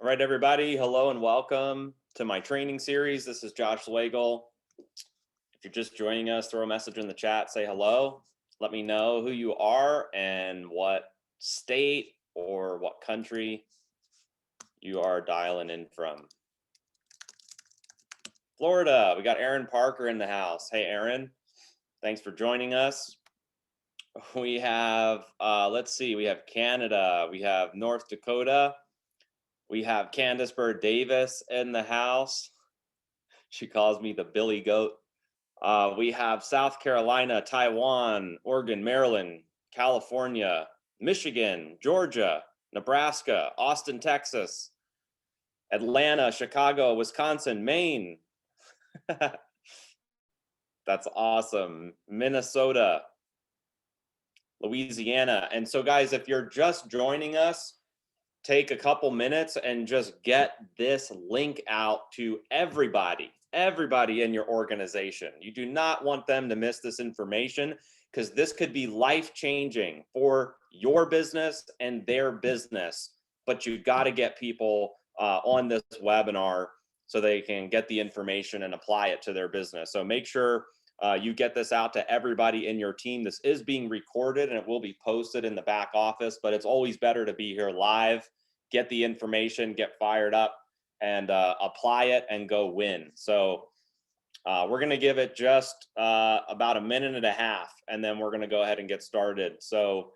All right, everybody. Hello and welcome to my training series. This is Josh Zwagil. If you're just joining us, throw a message in the chat, say hello. Let me know who you are and what state or what country you are dialing in from. Florida, we got Aaron Parker in the house. Hey, Aaron, thanks for joining us. We have, let's see, we have Canada, we have North Dakota, we have Candace Bird Davis in the house. She calls me the Billy Goat. We have South Carolina, Taiwan, Oregon, Maryland, California, Michigan, Georgia, Nebraska, Austin, Texas, Atlanta, Chicago, Wisconsin, Maine. That's awesome. Minnesota, Louisiana. And so, guys, if you're just joining us, take a couple minutes and just get this link out to everybody in your organization. You do not want them to miss this information because this could be life-changing for your business and their business. But you got to get people on this webinar so they can get the information and apply it to their business. So make sure you get this out to everybody in your team. This is being recorded and it will be posted in the back office, but it's always better to be here live, get the information, get fired up, and apply it and go win. So we're going to give it just about a minute and a half, and then we're going to go ahead and get started. So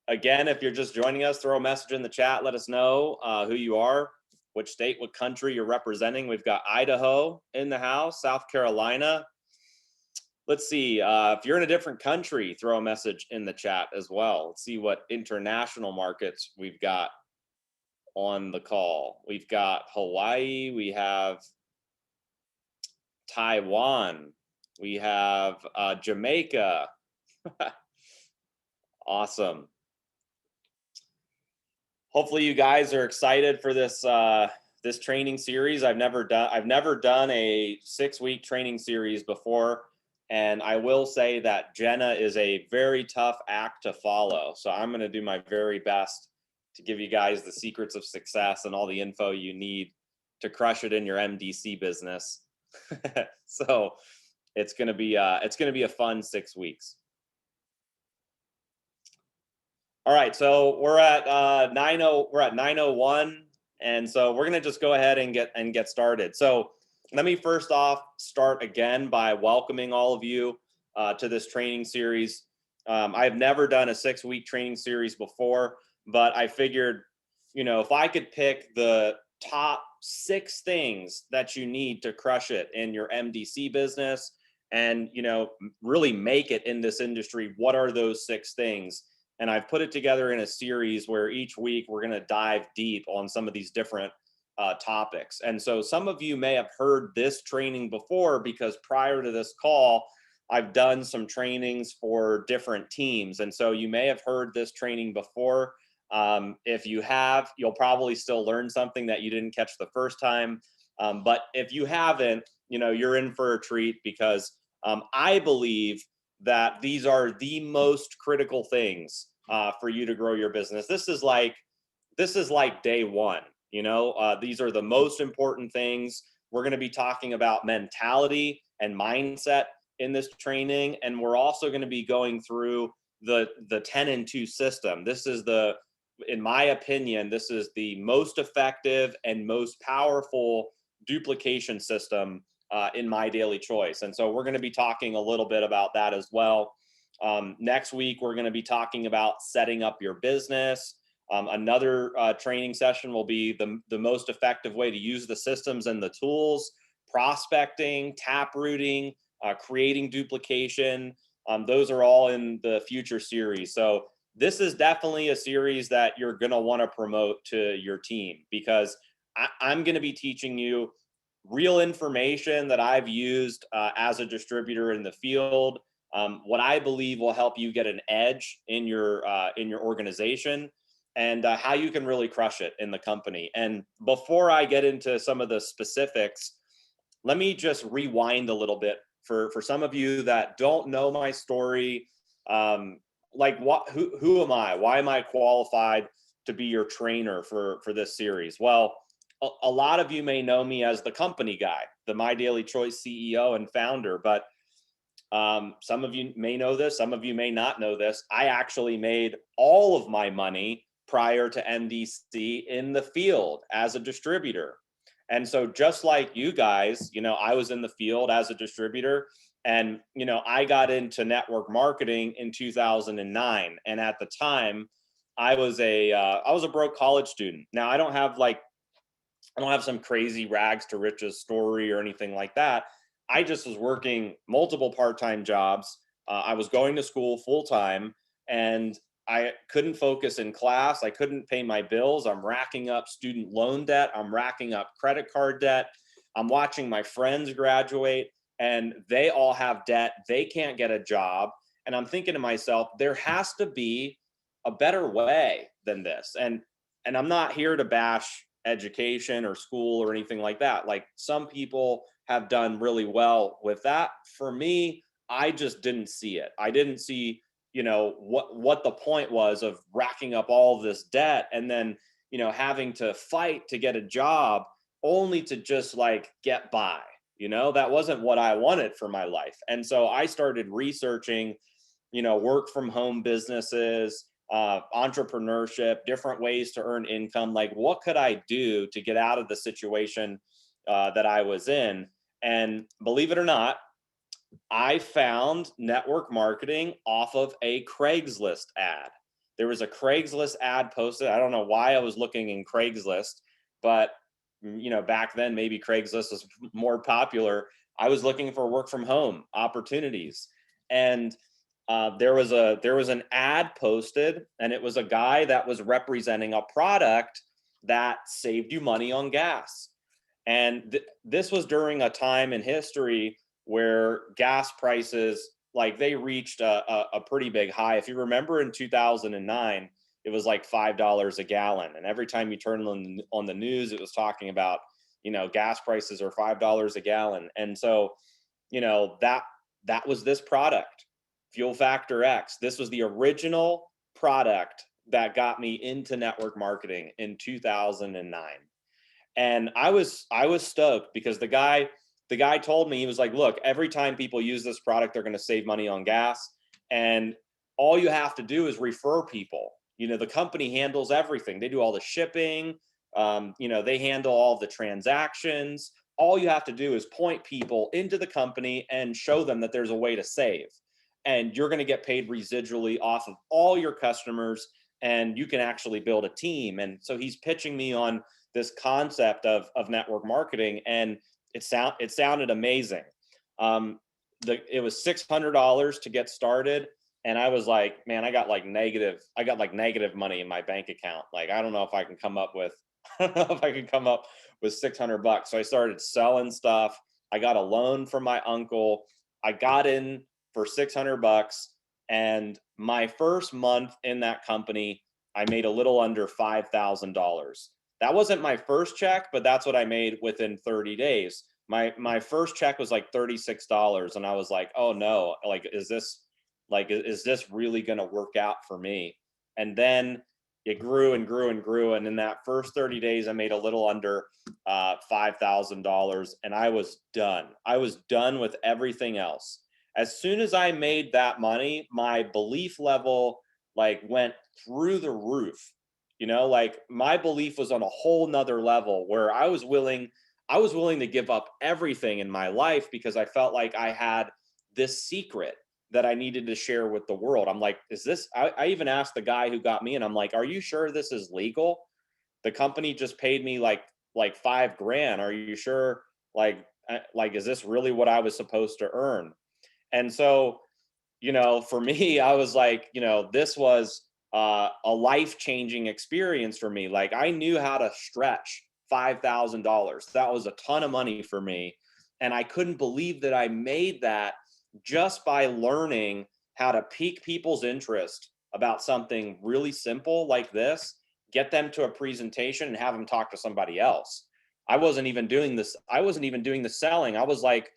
again, if you're just joining us, throw a message in the chat. Let us know who you are, which state, what country you're representing. We've got Idaho in the house, South Carolina. Let's see, if you're in a different country, throw a message in the chat as well. Let's see what international markets we've got on the call. We've got Hawaii, we have Taiwan, we have Jamaica. Awesome. Hopefully you guys are excited for this this training series. I've never done a 6-week training series before. And I will say that Jenna is a very tough act to follow. So I'm going to do my very best to give you guys the secrets of success and all the info you need to crush it in your MDC business. So it's going to be a fun 6 weeks. All right, so we're at 9:01, and so we're going to just go ahead and get started. So let me first off start again by welcoming all of you to this training series. I've never done a 6-week training series before, but I figured, if I could pick the top 6 things that you need to crush it in your MDC business and, really make it in this industry, what are those 6 things? And I've put it together in a series where each week we're going to dive deep on some of these different topics. And so some of you may have heard this training before because prior to this call, I've done some trainings for different teams. And so you may have heard this training before. If you have, you'll probably still learn something that you didn't catch the first time. But if you haven't, you're in for a treat because I believe that these are the most critical things for you to grow your business. This is like day one. These are the most important things. We're going to be talking about mentality and mindset in this training. And we're also going to be going through the 10 and 2 system. This is in my opinion, this is the most effective and most powerful duplication system in my daily choice. And so we're going to be talking a little bit about that as well. Next week, we're going to be talking about setting up your business. Another training session will be the most effective way to use the systems and the tools, prospecting, tap rooting, creating duplication. Those are all in the future series. So this is definitely a series that you're going to want to promote to your team because I'm going to be teaching you real information that I've used as a distributor in the field, what I believe will help you get an edge in your organization, and how you can really crush it in the company. And before I get into some of the specifics, let me just rewind a little bit for some of you that don't know my story. Who am I? Why am I qualified to be your trainer for this series? Well, a lot of you may know me as the company guy, the My Daily Choice CEO and founder, but some of you may know this, some of you may not know this. I actually made all of my money prior to MDC in the field as a distributor. And so just like you guys, I was in the field as a distributor, and, I got into network marketing in 2009. And at the time I was a broke college student. Now I don't have some crazy rags to riches story or anything like that. I just was working multiple part-time jobs. I was going to school full time, and I couldn't focus in class. I couldn't pay my bills. I'm racking up student loan debt. I'm racking up credit card debt. I'm watching my friends graduate and they all have debt. They can't get a job. And I'm thinking to myself, there has to be a better way than this. And I'm not here to bash education or school or anything like that. Like, some people have done really well with that. For me, I just didn't see it. I didn't see, what the point was of racking up all this debt and then, having to fight to get a job only to just like get by. That wasn't what I wanted for my life. And so I started researching, work from home businesses, entrepreneurship, different ways to earn income. Like, what could I do to get out of the situation that I was in? And believe it or not, I found network marketing off of a Craigslist ad. There was a Craigslist ad posted. I don't know why I was looking in Craigslist, but back then maybe Craigslist was more popular. I was looking for work from home opportunities, and there was an ad posted, and it was a guy that was representing a product that saved you money on gas. And this was during a time in history where gas prices, like, they reached a pretty big high. If you remember, in 2009, it was like $5 a gallon. And every time you turn on the news, it was talking about, gas prices are $5 a gallon. And so, that was this product, Fuel Factor X. This was the original product that got me into network marketing in 2009. And I was stoked because the guy told me, he was like, look, every time people use this product, they're going to save money on gas. And all you have to do is refer people. The company handles everything. They do all the shipping. They handle all the transactions. All you have to do is point people into the company and show them that there's a way to save. And you're going to get paid residually off of all your customers, and you can actually build a team. And so he's pitching me on this concept of network marketing, and it sounded amazing. It was $600 to get started, and I was like, man, I got like negative money in my bank account. Like, I don't know if I can come up with $600. So I started selling stuff. I got a loan from my uncle. I got in for $600, and my first month in that company, I made a little under $5,000. That wasn't my first check, but that's what I made within 30 days. My first check was like $36, and I was like, oh no, like, is this really going to work out for me? And then it grew and grew and grew, and in that first 30 days, I made a little under $5,000, and I was done. I was done with everything else. As soon as I made that money, my belief level like went through the roof. Like, my belief was on a whole nother level where I was willing to give up everything in my life because I felt like I had this secret that I needed to share with the world. I'm like, I even asked the guy who got me, and I'm like, are you sure this is legal? The company just paid me like $5,000. Are you sure? Like, is this really what I was supposed to earn? And so, for me, I was like, this was a life-changing experience for me. Like, I knew how to stretch $5,000. That was a ton of money for me. And I couldn't believe that I made that just by learning how to pique people's interest about something really simple like this, get them to a presentation and have them talk to somebody else. I wasn't even doing this. I wasn't even doing the selling. I was like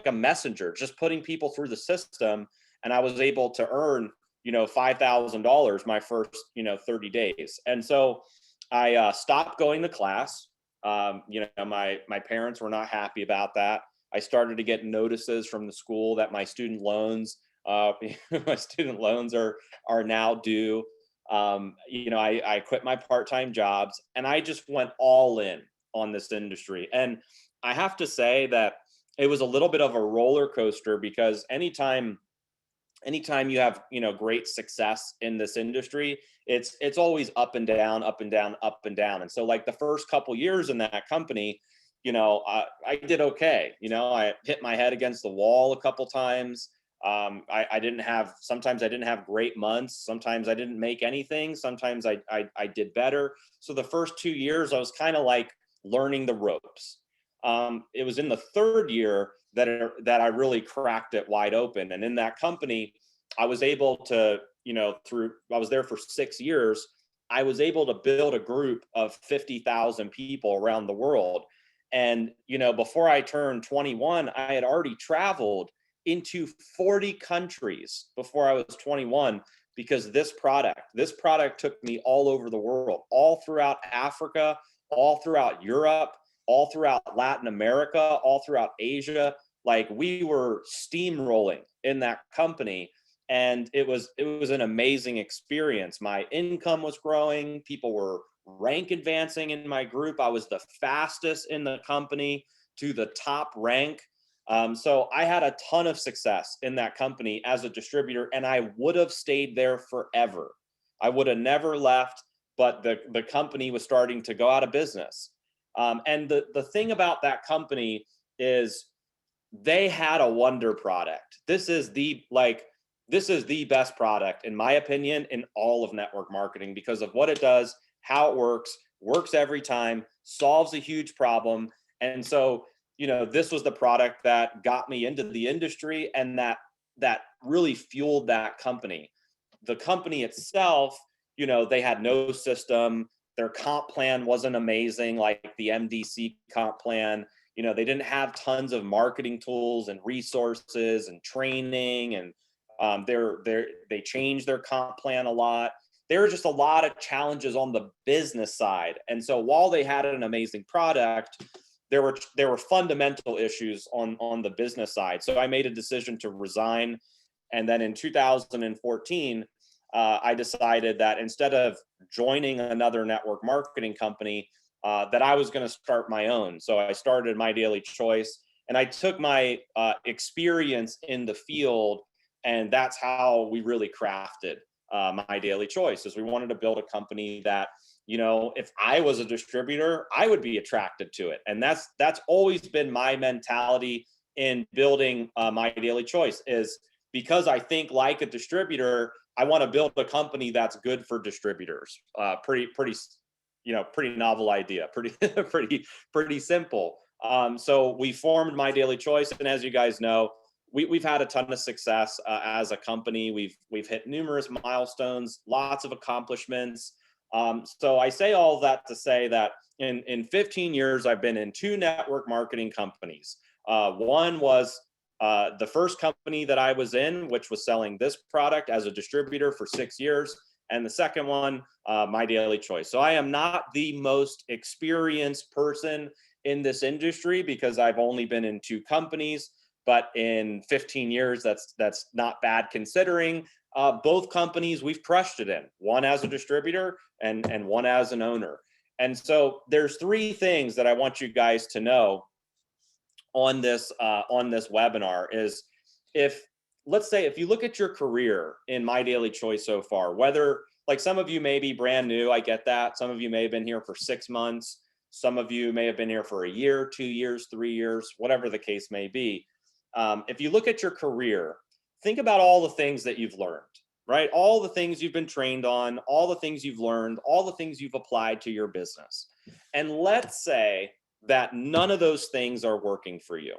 a messenger, just putting people through the system. And I was able to earn, $5,000 my first, 30 days. And so I stopped going to class. My parents were not happy about that. I started to get notices from the school that my student loans, my student loans are now due. I quit my part-time jobs and I just went all in on this industry. And I have to say that it was a little bit of a roller coaster because anytime you have great success in this industry, it's always up and down, up and down, up and down. And so like the first couple years in that company, I did okay. I hit my head against the wall a couple times. Sometimes I didn't have great months. Sometimes I didn't make anything. Sometimes I did better. So the first 2 years I was kind of like learning the ropes. It was in the third year that I really cracked it wide open. And in that company, I was able to, I was there for 6 years. I was able to build a group of 50,000 people around the world. And, before I turned 21, I had already traveled into 40 countries before I was 21 because this product took me all over the world, all throughout Africa, all throughout Europe, all throughout Latin America, all throughout Asia. Like we were steamrolling in that company. And it was an amazing experience. My income was growing. People were rank advancing in my group. I was the fastest in the company to the top rank. So I had a ton of success in that company as a distributor, and I would have stayed there forever. I would have never left, but the company was starting to go out of business. And the thing about that company is they had a wonder product. This is the best product, in my opinion, in all of network marketing because of what it does, how it works every time, solves a huge problem. And so, this was the product that got me into the industry and that really fueled that company. The company itself, they had no system. Their comp plan wasn't amazing, like the MDC comp plan. They didn't have tons of marketing tools and resources and training, and they changed their comp plan a lot. There were just a lot of challenges on the business side. And so while they had an amazing product, there were fundamental issues on the business side. So I made a decision to resign. And then in 2014, I decided that instead of joining another network marketing company, that I was going to start my own. So I started My Daily Choice, and I took my experience in the field, and that's how we really crafted My Daily Choice. Is we wanted to build a company that, if I was a distributor, I would be attracted to it. And that's always been my mentality in building My Daily Choice, is because I think like a distributor, I want to build a company that's good for distributors. Pretty novel idea, pretty simple. So we formed My Daily Choice, and as you guys know, we've had a ton of success as a company. We've hit numerous milestones, lots of accomplishments. So I say all that to say that in 15 years, I've been in 2 network marketing companies. One was the first company that I was in, which was selling this product as a distributor for 6 years. And the second one, My Daily Choice. So I am not the most experienced person in this industry because I've only been in 2 companies, but in 15 years, that's not bad considering. Both companies we've crushed it in, one as a distributor and one as an owner. And so there's 3 things that I want you guys to know on this webinar is, let's say if you look at your career in My Daily Choice so far, whether like some of you may be brand new, I get that. Some of you may have been here for 6 months. Some of you may have been here for a year, 2 years, 3 years, whatever the case may be. If you look at your career, think about all the things that you've learned, right? All the things you've been trained on, all the things you've learned, all the things you've applied to your business. And let's say that none of those things are working for you.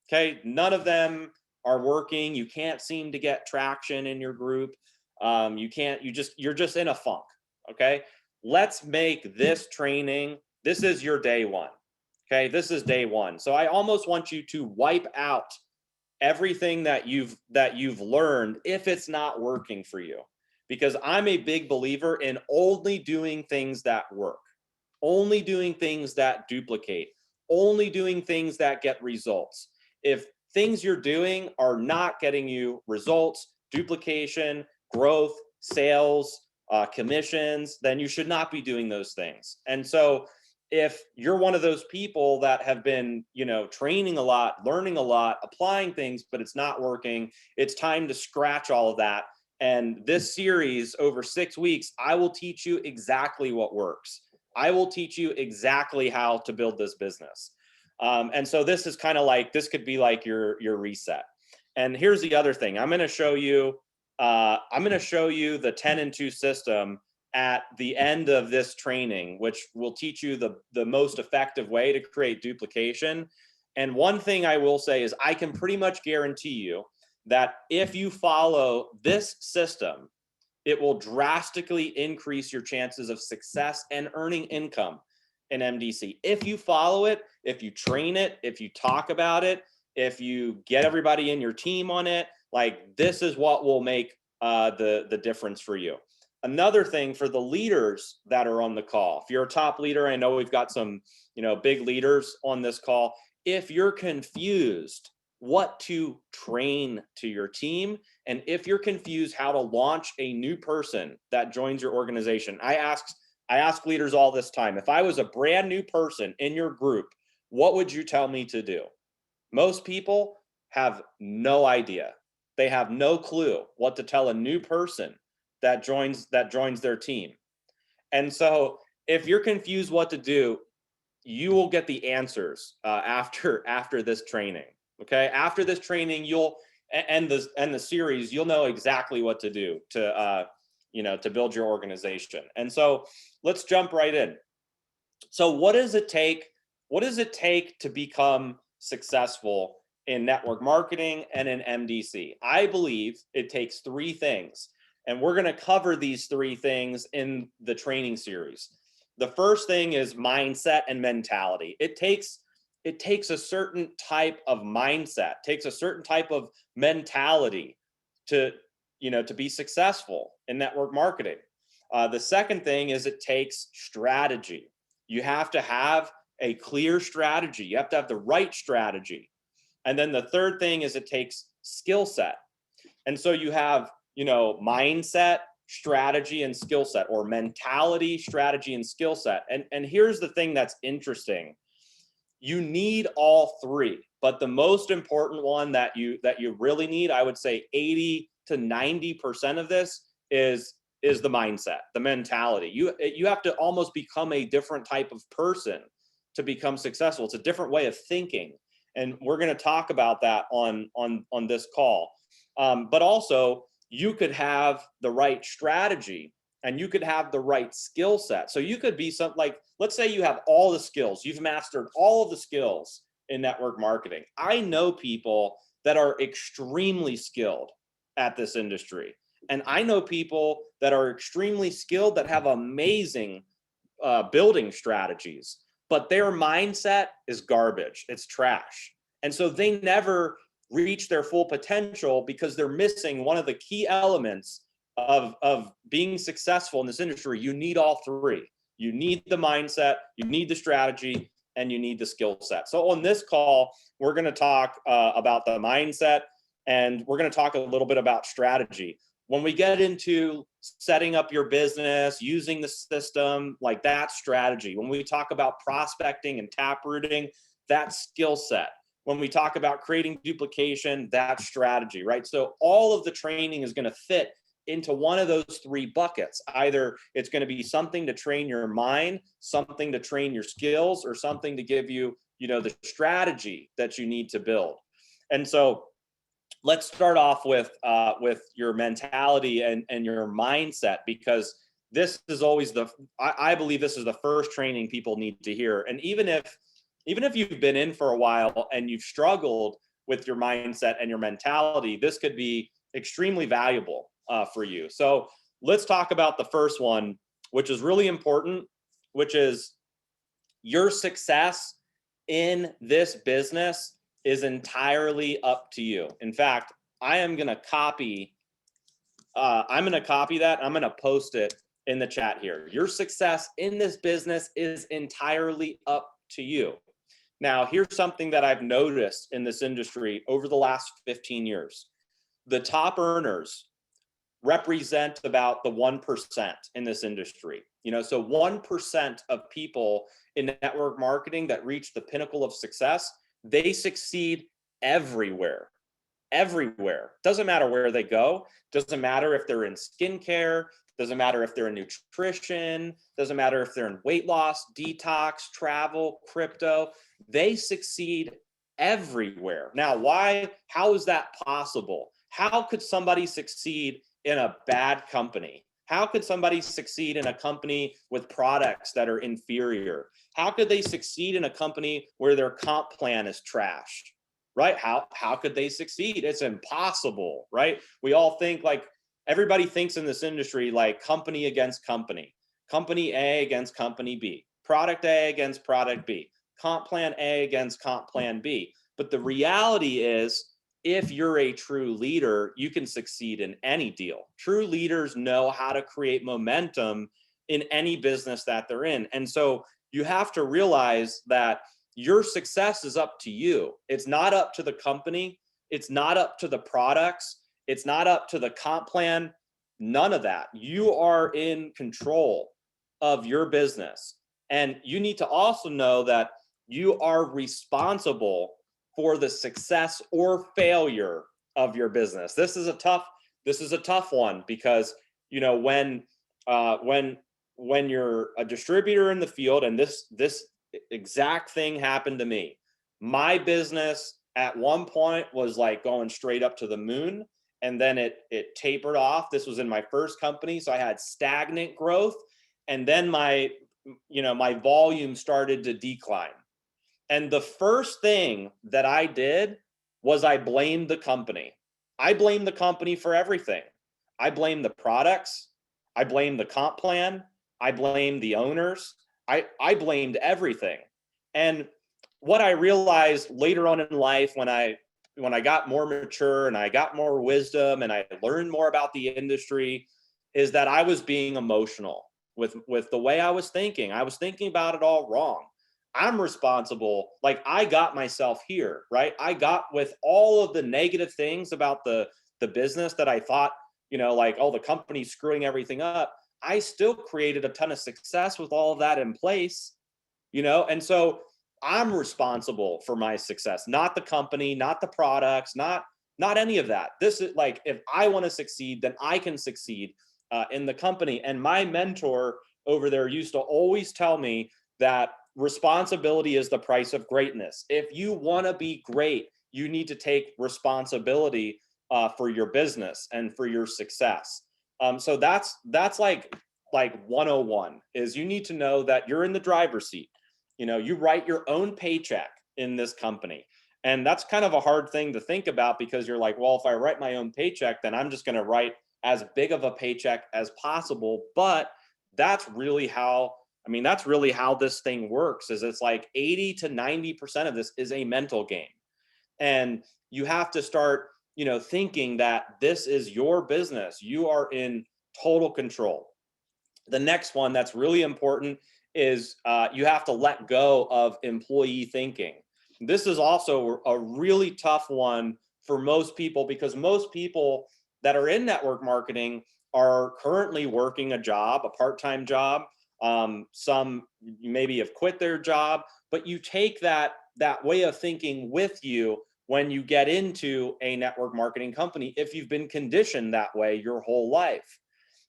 Okay, none of them are working. You can't seem to get traction in your group. You're just in a funk. Okay, let's make this training. This is your day one. Okay, this is day one. So I almost want you to wipe out everything that you've learned if it's not working for you, because I'm a big believer in only doing things that work, only doing things that duplicate, only doing things that get results. If things you're doing are not getting you results, duplication, growth, sales, commissions, then you should not be doing those things. And so if you're one of those people that have been, training a lot, learning a lot, applying things, but it's not working, it's time to scratch all of that. And this series over 6 weeks, I will teach you exactly what works. I will teach you exactly how to build this business. And so this is kind of like, this could be like your reset. And here's the other thing. I'm going to show you the 10 and 2 system at the end of this training, which will teach you the most effective way to create duplication. And one thing I will say is I can pretty much guarantee you that if you follow this system, it will drastically increase your chances of success and earning income in MDC. If you follow it, if you train it, if you talk about it, if you get everybody in your team on it, like this is what will make the difference for you. Another thing for the leaders that are on the call, if you're a top leader, I know we've got some, big leaders on this call. If you're confused what to train to your team, and if you're confused how to launch a new person that joins your organization, I ask leaders all this time, if I was a brand new person in your group, what would you tell me to do? Most people have no idea. They have no clue what to tell a new person that joins their team. And so if you're confused what to do, you will get the answers after this training. Okay, after this training, you'll end the series. You'll know exactly what to do to build your organization. And so let's jump right in. So what does it take? What does it take to become successful in network marketing and in MDC? I believe it takes 3 things, and we're going to cover these 3 things in the training series. The first thing is mindset and mentality. It takes a certain type of mindset, takes a certain type of mentality to be successful in network marketing. The second thing is it takes strategy. You have to have a clear strategy. You have to have the right strategy. And then the third thing is it takes skill set. And so you have, mindset, strategy, and skill set, or mentality, strategy, and skill set. And here's the thing that's interesting. You need all 3, but the most important one that you really need, I would say 80 to 90% of this is the mindset, the mentality. You have to almost become a different type of person to become successful. It's a different way of thinking. And we're going to talk about that on this call. But also, you could have the right strategy and you could have the right skill set. So you could be something like, let's say you have all the skills, you've mastered all of the skills in network marketing. I know people that are extremely skilled at this industry. And I know people that are extremely skilled that have amazing building strategies, but their mindset is garbage. It's trash. And so they never reach their full potential because they're missing one of the key elements of being successful in this industry. You need all 3. You need the mindset, you need the strategy, and you need the skill set. So on this call, we're going to talk about the mindset, and we're going to talk a little bit about strategy. When we get into setting up your business, using the system, like that strategy. When we talk about prospecting and taprooting, that skill set. When we talk about creating duplication, that strategy, right? So all of the training is going to fit into one of those 3 buckets. Either it's going to be something to train your mind, something to train your skills, or something to give you, the strategy that you need to build. And so let's start off with your mentality and your mindset, because this is always I believe this is the first training people need to hear. And even if you've been in for a while and you've struggled with your mindset and your mentality, this could be extremely valuable for you. So let's talk about the first one, which is really important, which is your success in this business is entirely up to you. In fact, I am going to copy I'm going to copy that. I'm going to post it in the chat here. Your success in this business is entirely up to you. Now, here's something that I've noticed in this industry over the last 15 years. The top earners represent about the 1% in this industry. So 1% of people in network marketing that reach the pinnacle of success, they succeed everywhere. Everywhere. Doesn't matter where they go. Doesn't matter if they're in skincare. Doesn't matter if they're in nutrition. Doesn't matter if they're in weight loss, detox, travel, crypto. They succeed everywhere. Now, why? How is that possible? How could somebody succeed in a bad company? How could somebody succeed in a company with products that are inferior? How could they succeed in a company where their comp plan is trash? Right? How could they succeed? It's impossible, right? We all think like everybody thinks in this industry like company against company A against company B, product A against product B, comp plan A against comp plan B. But the reality is, if you're a true leader, you can succeed in any deal. True leaders know how to create momentum in any business that they're in. And so you have to realize that your success is up to you. It's not up to the company. It's not up to the products. It's not up to the comp plan. None of that. You are in control of your business. And you need to also know that you are responsible for the success or failure of your business. This is a tough one because when you're a distributor in the field, and this exact thing happened to me. My business at one point was like going straight up to the moon, and then it tapered off. This was in my first company, so I had stagnant growth, and then my volume started to decline. And the first thing that I did was I blamed the company. I blamed the company for everything. I blamed the products. I blamed the comp plan. I blamed the owners. I blamed everything. And what I realized later on in life, when I got more mature and I got more wisdom and I learned more about the industry, is that I was being emotional with the way I was thinking. I was thinking about it all wrong. I'm responsible. Like, I got myself here, right? I got with all of the negative things about the business that I thought, like, oh, the company's screwing everything up. I still created a ton of success with all of that in place, and so I'm responsible for my success, not the company, not the products, not any of that. This is like, if I want to succeed, then I can succeed in the company. And my mentor over there used to always tell me that responsibility is the price of greatness. If you want to be great, you need to take responsibility for your business and for your success. So that's like 101 is you need to know that you're in the driver's seat. You write your own paycheck in this company. And that's kind of a hard thing to think about, because you're like, well, if I write my own paycheck, then I'm just going to write as big of a paycheck as possible. But that's really how this thing works, is it's like 80 to 90% of this is a mental game. And you have to start, thinking that this is your business. You are in total control. The next one that's really important is you have to let go of employee thinking. This is also a really tough one for most people, because most people that are in network marketing are currently working a job, a part-time job. Some maybe have quit their job, but you take that way of thinking with you when you get into a network marketing company, if you've been conditioned that way your whole life.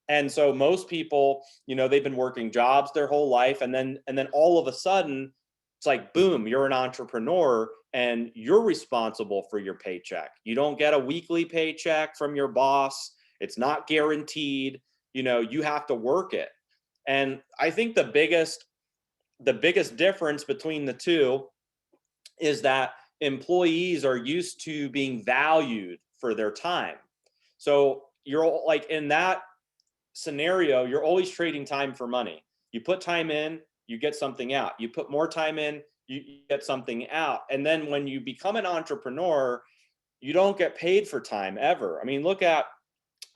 And so most people, they've been working jobs their whole life, and then all of a sudden it's like, boom, you're an entrepreneur and you're responsible for your paycheck. You don't get a weekly paycheck from your boss. It's not guaranteed. You have to work it. And I think the biggest difference between the two is that employees are used to being valued for their time. So you're like, in that scenario, you're always trading time for money. You put time in, you get something out. You put more time in, you get something out. And then when you become an entrepreneur, you don't get paid for time ever. I mean, look at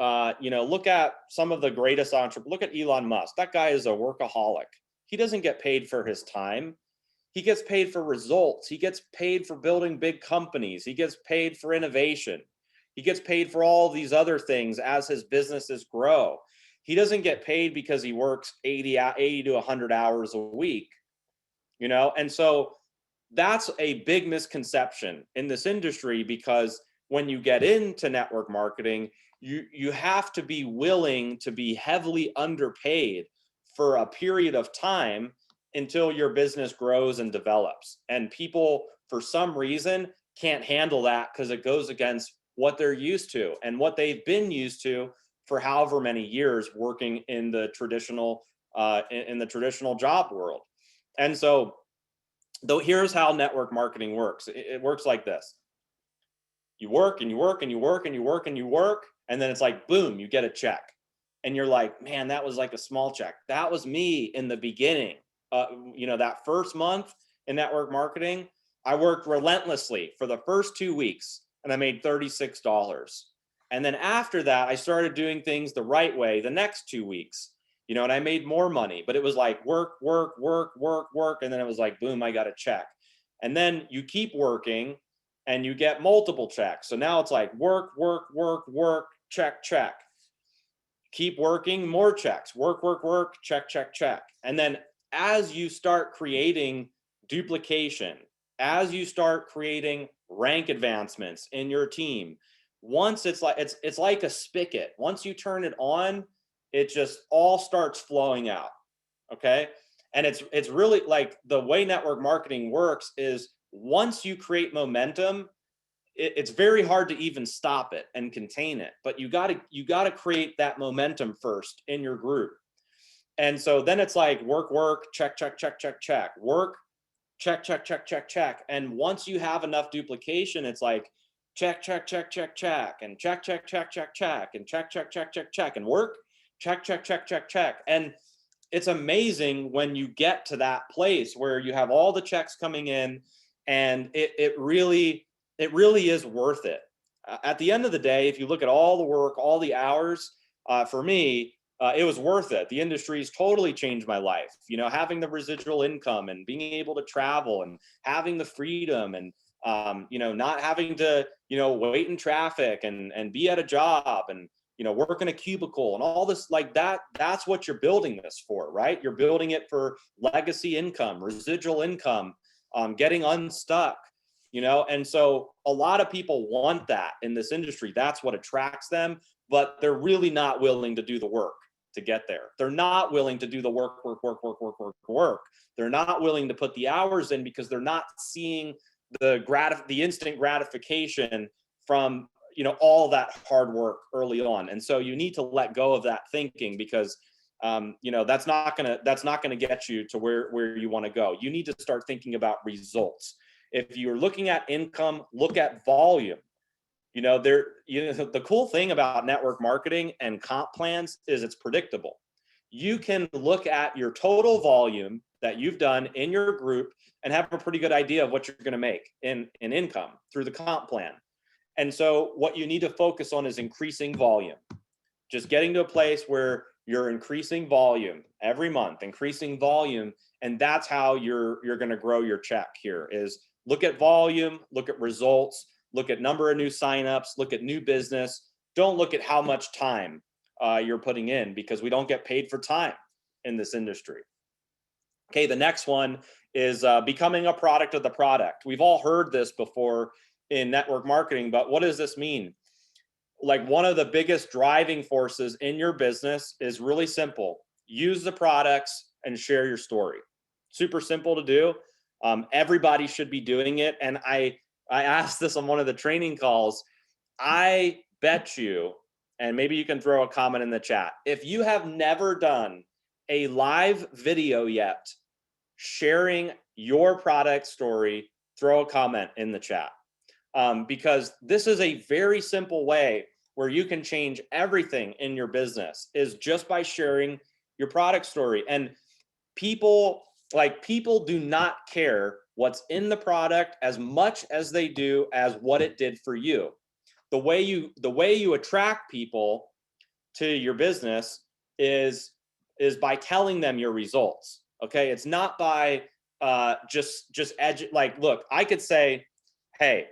look at some of the greatest entrepreneurs. Look at Elon Musk. That guy is a workaholic. He doesn't get paid for his time. He gets paid for results. He gets paid for building big companies. He gets paid for innovation. He gets paid for all these other things as his businesses grow. He doesn't get paid because he works 80 to 100 hours a week, And so that's a big misconception in this industry, because when you get into network marketing, you have to be willing to be heavily underpaid for a period of time until your business grows and develops. And people, for some reason, can't handle that because it goes against what they're used to and what they've been used to for however many years working in the traditional job world. And so, though, here's how network marketing works. It works like this. You work and you work and you work and you work and you work, and then it's like, boom, you get a check. And you're like, man, that was like a small check. That was me in the beginning. That first month in network marketing, I worked relentlessly for the first 2 weeks and I made $36. And then after that, I started doing things the right way the next 2 weeks, and I made more money, but it was like work, work, work, work, work. And then it was like, boom, I got a check. And then you keep working and you get multiple checks. So now it's like work, work, work, work, check, check. Keep working, more checks, work, work, work, check, check, check. And then as you start creating duplication, as you start creating rank advancements in your team, once it's like a spigot. Once you turn it on, it just all starts flowing out. Okay. And it's really like the way network marketing works is once you create momentum, it's very hard to even stop it and contain it, but you got to create that momentum first in your group. And so then it's like work, work, check, check, check, check, check, work, check, check, check, check, check. And once you have enough duplication, it's like check, check, check, check, check, and check, check, check, check, check, and check, check, check, check, check, and work, check, check, check, check, check. And it's amazing when you get to that place where you have all the checks coming in, and it really is worth it. At the end of the day, if you look at all the work, all the hours, for me, it was worth it. The industry's totally changed my life. Having the residual income and being able to travel and having the freedom and, not having to, wait in traffic and be at a job and, work in a cubicle and all this like that. That's what you're building this for, right? You're building it for legacy income, residual income, getting unstuck. And so a lot of people want that in this industry. That's what attracts them, but they're really not willing to do the work to get there. They're not willing to do the work. They're not willing to put the hours in because they're not seeing the instant gratification from, all that hard work early on. And so you need to let go of that thinking because, that's not gonna get you to where you want to go. You need to start thinking about results. If you're looking at income, look at volume. The cool thing about network marketing and comp plans is it's predictable. You can look at your total volume that you've done in your group and have a pretty good idea of what you're going to make in income through the comp plan. And so what you need to focus on is increasing volume. Just getting to a place where you're increasing volume every month, increasing volume, and that's how you're going to grow your check here is look at volume, look at results, look at number of new signups, look at new business. Don't look at how much time you're putting in because we don't get paid for time in this industry. Okay, the next one is becoming a product of the product. We've all heard this before in network marketing, but what does this mean? Like one of the biggest driving forces in your business is really simple. Use the products and share your story. Super simple to do. Everybody should be doing it. And I asked this on one of the training calls. I bet you, and maybe you can throw a comment in the chat, if you have never done a live video yet sharing your product story, throw a comment in the chat. Because this is a very simple way where you can change everything in your business is just by sharing your product story. And people do not care what's in the product as much as they do as what it did for you. The way you attract people to your business is by telling them your results. Okay, it's not by just like, look, I could say, hey,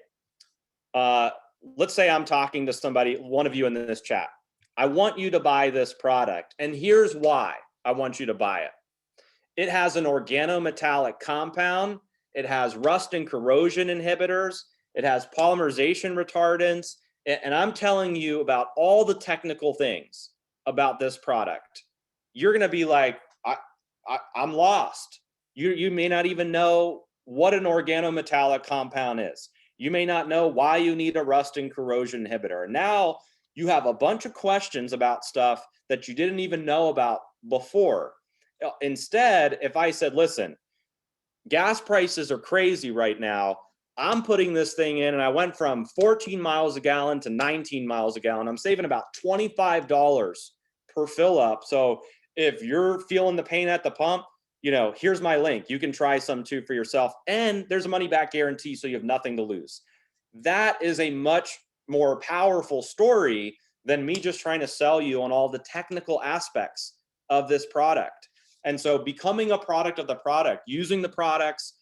let's say I'm talking to somebody, one of you in this chat. I want you to buy this product, and here's why I want you to buy it. It has an organometallic compound. It has rust and corrosion inhibitors. It has polymerization retardants. And I'm telling you about all the technical things about this product. You're going to be like, I'm lost. You may not even know what an organometallic compound is. You may not know why you need a rust and corrosion inhibitor. And now you have a bunch of questions about stuff that you didn't even know about before. Instead, if I said, listen, gas prices are crazy right now. I'm putting this thing in, and I went from 14 miles a gallon to 19 miles a gallon. I'm saving about $25 per fill up. So if you're feeling the pain at the pump, here's my link. You can try some too for yourself. And there's a money back guarantee, so you have nothing to lose. That is a much more powerful story than me just trying to sell you on all the technical aspects of this product. And so becoming a product of the product, using the products,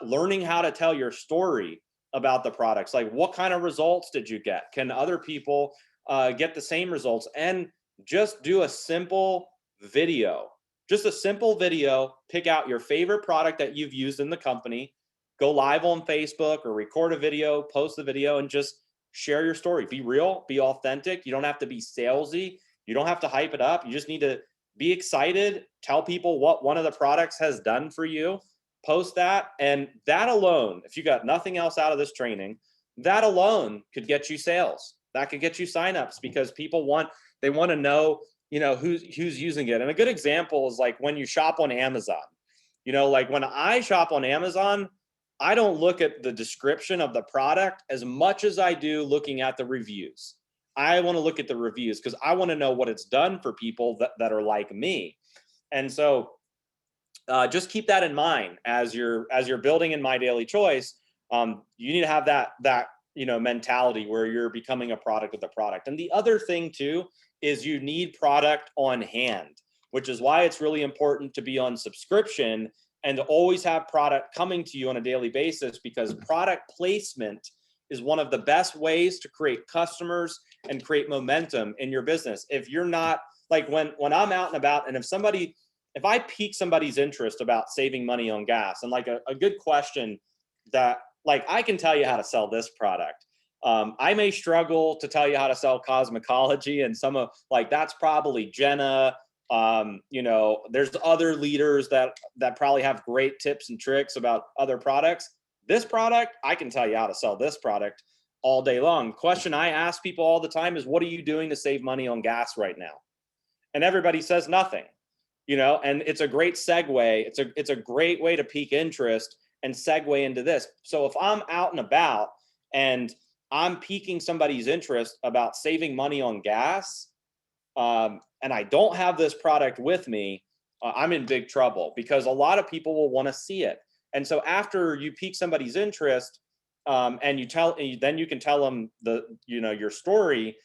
learning how to tell your story about the products, like what kind of results did you get? Can other people get the same results? And just do a simple video. Just a simple video, pick out your favorite product that you've used in the company, go live on Facebook or record a video, post the video, and just share your story. Be real, be authentic. You don't have to be salesy. You don't have to hype it up. You just need to be excited, tell people what one of the products has done for you, post that. And that alone, if you got nothing else out of this training, that alone could get you sales. That could get you signups, because people want to know, who's using it. And a good example is like when you shop on Amazon. Like when I shop on Amazon, I don't look at the description of the product as much as I do looking at the reviews. I want to look at the reviews because I want to know what it's done for people that are like me. And so just keep that in mind as you're building in My Daily Choice. You need to have that mentality where you're becoming a product of the product. And the other thing too is you need product on hand, which is why it's really important to be on subscription and to always have product coming to you on a daily basis, because product placement is one of the best ways to create customers and create momentum in your business. If you're not, like when I'm out and about, and if I pique somebody's interest about saving money on gas, and like a good question that, like, I can tell you how to sell this product. I may struggle to tell you how to sell cosmetology, and some of, like, that's probably Jenna. There's other leaders that probably have great tips and tricks about other products. This product, I can tell you how to sell this product all day long. Question I ask people all the time is, what are you doing to save money on gas right now? And everybody says nothing, and it's a great segue. It's a great way to pique interest and segue into this. So if I'm out and about and I'm piquing somebody's interest about saving money on gas, and I don't have this product with me, I'm in big trouble, because a lot of people will want to see it. And so after you pique somebody's interest, and then you can tell them your story.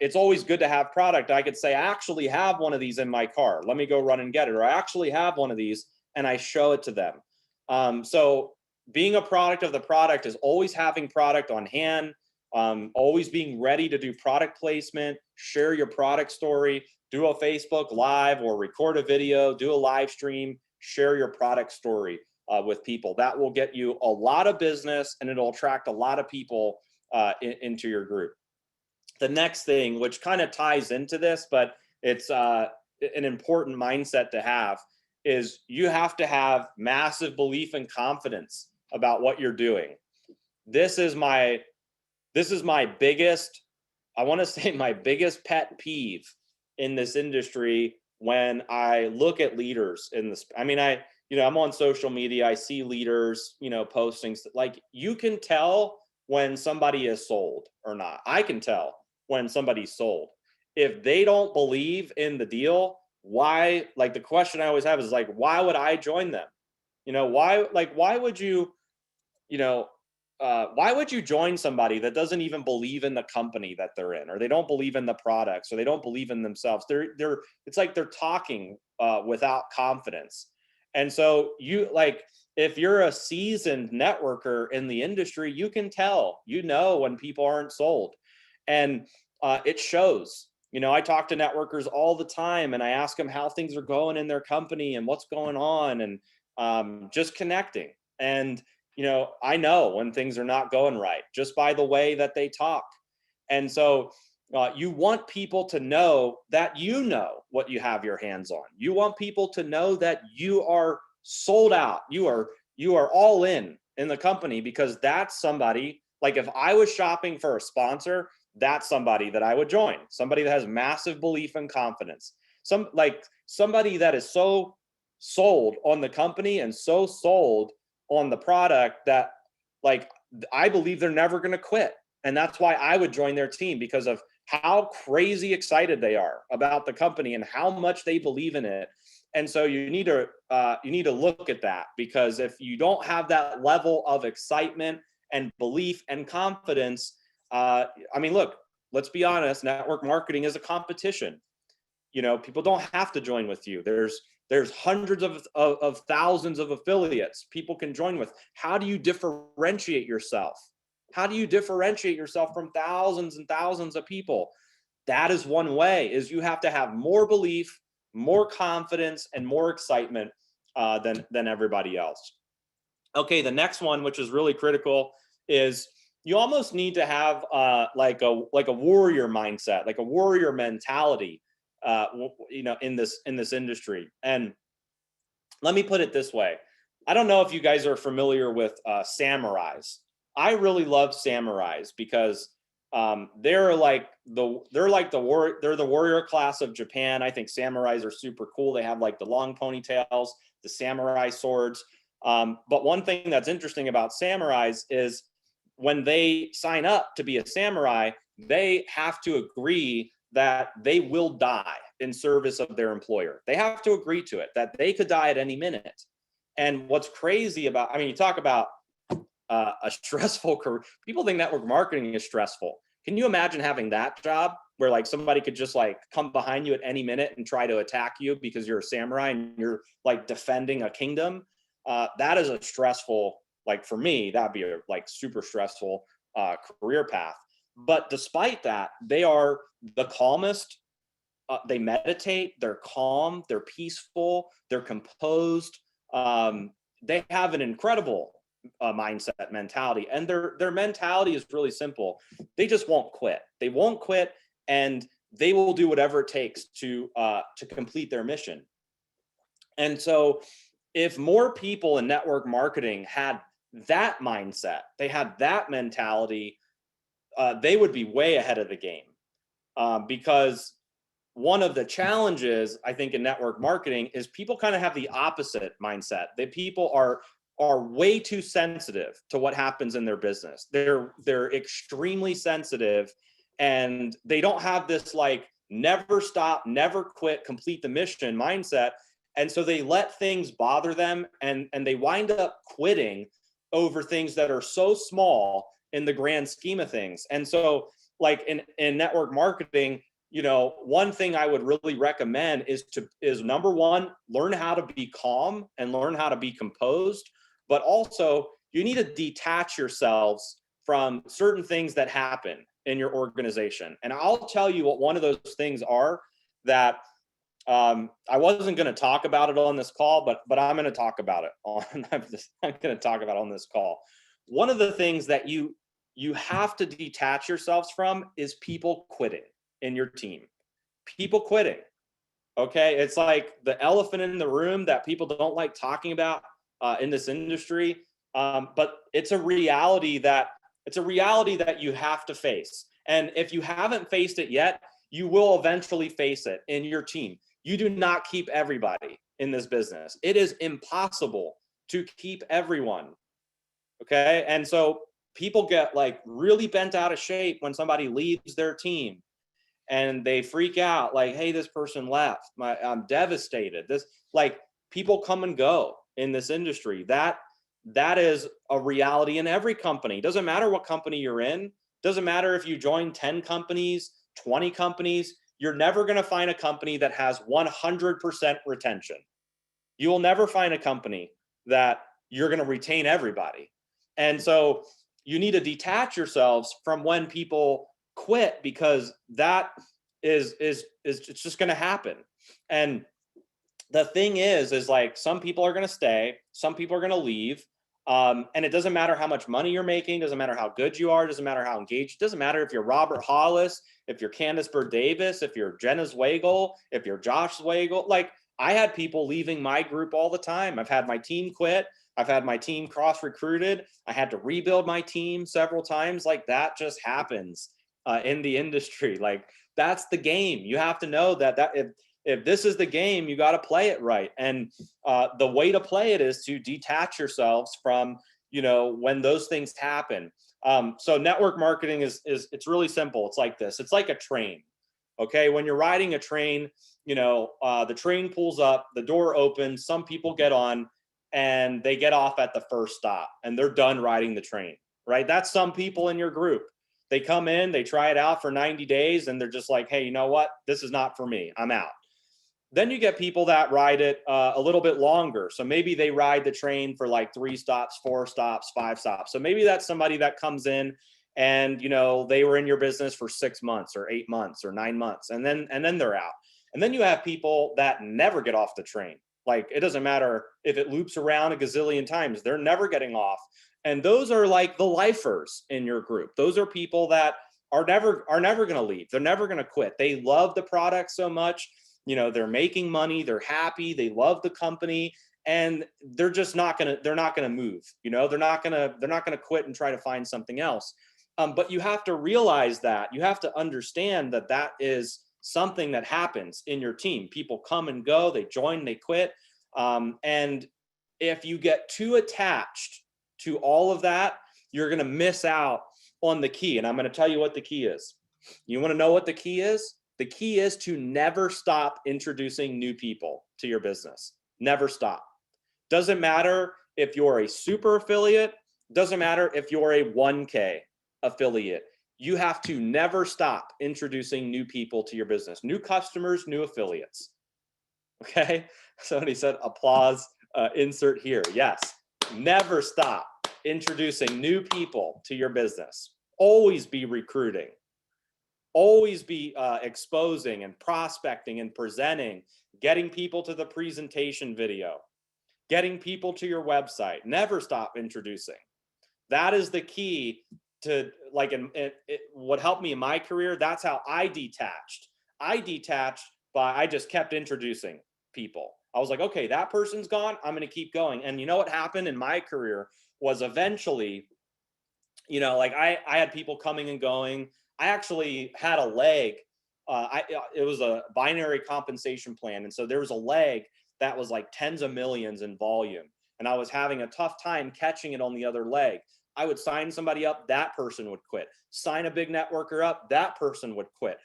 It's always good to have product. I could say, I actually have one of these in my car. Let me go run and get it. Or I actually have one of these, and I show it to them. So being a product of the product is always having product on hand, always being ready to do product placement, share your product story, do a Facebook Live or record a video, do a live stream, share your product story with people. That will get you a lot of business, and it'll attract a lot of people into your group. The next thing, which kind of ties into this, but it's an important mindset to have, is you have to have massive belief and confidence about what you're doing. This is my biggest, I want to say my biggest pet peeve in this industry when I look at leaders in this. I mean, I'm on social media, I see leaders, posting, like, you can tell when somebody is sold or not. I can tell when somebody's sold. If they don't believe in the deal, why? Like, the question I always have is, like, why would I join them? Why would you, why would you join somebody that doesn't even believe in the company that they're in, or they don't believe in the products, or they don't believe in themselves? It's like they're talking without confidence. And so if you're a seasoned networker in the industry, you can tell, when people aren't sold, and it shows. I talk to networkers all the time, and I ask them how things are going in their company and what's going on, and just connecting. And I know when things are not going right just by the way that they talk. And so you want people to know that what you have your hands on. You want people to know that you are sold out. You are all in the company, because that's somebody, like if I was shopping for a sponsor, that's somebody that I would join. Somebody that has massive belief and confidence. Somebody that is so sold on the company and so sold on the product that, like, I believe they're never going to quit. And that's why I would join their team, because of how crazy excited they are about the company and how much they believe in it. And so you need to look at that, because if you don't have that level of excitement and belief and confidence, look, let's be honest, network marketing is a competition. People don't have to join with you. There's hundreds of thousands of affiliates people can join with. How do you differentiate yourself? How do you differentiate yourself from thousands and thousands of people? That is one way, is you have to have more belief, more confidence, and more excitement than everybody else. Okay, the next one, which is really critical, is you almost need to have like a warrior mindset, like a warrior mentality, in this industry. And let me put it this way. I don't know if you guys are familiar with samurais. I really love samurais because they're the warrior class of Japan. I think samurais are super cool. They have like the long ponytails, the samurai swords. But one thing that's interesting about samurais is when they sign up to be a samurai, they have to agree that they will die in service of their employer. They have to agree to it, that they could die at any minute. And what's crazy about, you talk about a stressful career. People think network marketing is stressful. Can you imagine having that job where like somebody could just like come behind you at any minute and try to attack you because you're a samurai and you're like defending a kingdom? That is a stressful, like for me, that'd be a like super stressful career path. But despite that, they are the calmest. They meditate, they're calm, they're peaceful, they're composed. They have an incredible mindset mentality, and their mentality is really simple. They just won't quit. They won't quit, and they will do whatever it takes to complete their mission. And so if more people in network marketing had that mindset, they had that mentality, they would be way ahead of the game. Because one of the challenges, I think, in network marketing is people kind of have the opposite mindset. That people are way too sensitive to what happens in their business. They're extremely sensitive, and they don't have this like never stop, never quit, complete the mission mindset. And so they let things bother them, and they wind up quitting over things that are so small in the grand scheme of things. And so like in network marketing, one thing I would really recommend is number one, learn how to be calm and learn how to be composed. But also you need to detach yourselves from certain things that happen in your organization. And I'll tell you what one of those things are that I wasn't going to talk about it on this call, but I'm going to talk about it I'm going to talk about it on this call. One of the things that you have to detach yourselves from is people quitting in your team. People quitting. Okay. It's like the elephant in the room that people don't like talking about in this industry. But it's a reality that you have to face. And if you haven't faced it yet, you will eventually face it in your team. You do not keep everybody in this business. It is impossible to keep everyone. Okay. And so people get like really bent out of shape when somebody leaves their team, and they freak out like, hey, this person left. I'm devastated. This, like, people come and go in this industry. That that is a reality in every company. Doesn't matter what company you're in. Doesn't matter if you join 10 companies, 20 companies. You're never going to find a company that has 100% retention. You will never find a company that you're going to retain everybody. And so you need to detach yourselves from when people quit, because that is it's just going to happen. And the thing is like, some people are going to stay, some people are going to leave. And it doesn't matter how much money you're making, doesn't matter how good you are, doesn't matter how engaged, doesn't matter if you're Robert Hollis, if you're Candace Bird Davis, if you're Jenna Zwagil, if you're Josh Zwagil. Like, I had people leaving my group all the time. I've had my team quit. I've had my team cross recruited. I had to rebuild my team several times. Like, that just happens in the industry. Like, that's the game. You have to know that if this is the game, you got to play it right. And the way to play it is to detach yourselves from, when those things happen. So network marketing is it's really simple. It's like this. It's like a train. Okay. When you're riding a train, the train pulls up, the door opens, some people get on and they get off at the first stop and they're done riding the train, right? That's some people in your group. They come in, they try it out for 90 days and they're just like, hey, you know what? This is not for me. I'm out. Then you get people that ride it a little bit longer. So maybe they ride the train for like 3 stops, 4 stops, 5 stops. So maybe that's somebody that comes in and, they were in your business for 6 months or 8 months or 9 months, and then they're out. And then you have people that never get off the train. Like, it doesn't matter if it loops around a gazillion times, they're never getting off. And those are like the lifers in your group. Those are people that are never going to leave. They're never going to quit. They love the product so much. They're making money, they're happy, they love the company, and they're just not going to move. They're not going to quit and try to find something else. But you have to realize that. You have to understand that that is something that happens in your team. People come and go, they join, they quit. And if you get too attached to all of that, you're going to miss out on the key. And I'm going to tell you what the key is. You want to know what the key is? The key is to never stop introducing new people to your business. Never stop. Doesn't matter if you're a super affiliate. Doesn't matter if you're a 1K affiliate. You have to never stop introducing new people to your business. New customers, new affiliates. Okay? Somebody said applause, insert here. Yes. Never stop introducing new people to your business. Always be recruiting. Always be exposing and prospecting and presenting, getting people to the presentation video, getting people to your website. Never stop introducing. That is the key to, like, what helped me in my career. That's how I detached. I just kept introducing people. I was like, okay, that person's gone, I'm going to keep going. And you know what happened in my career was eventually, like I had people coming and going. I actually had a leg. It was a binary compensation plan. And so there was a leg that was like tens of millions in volume. And I was having a tough time catching it on the other leg. I would sign somebody up, that person would quit. Sign a big networker up, that person would quit.